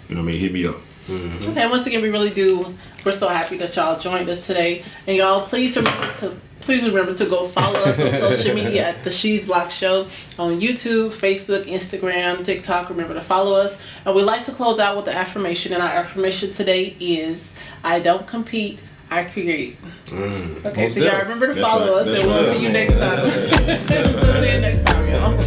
hit me up. Okay, once again, we're so happy that y'all joined us today, and y'all please remember to go follow us on social media at the She's Block Show on YouTube, Facebook, Instagram, TikTok. Remember to follow us. And we like to close out with the affirmation, and our affirmation today is, I don't compete, I create. Okay, so y'all remember to follow us, and we'll see you next time. Tune in next time, y'all.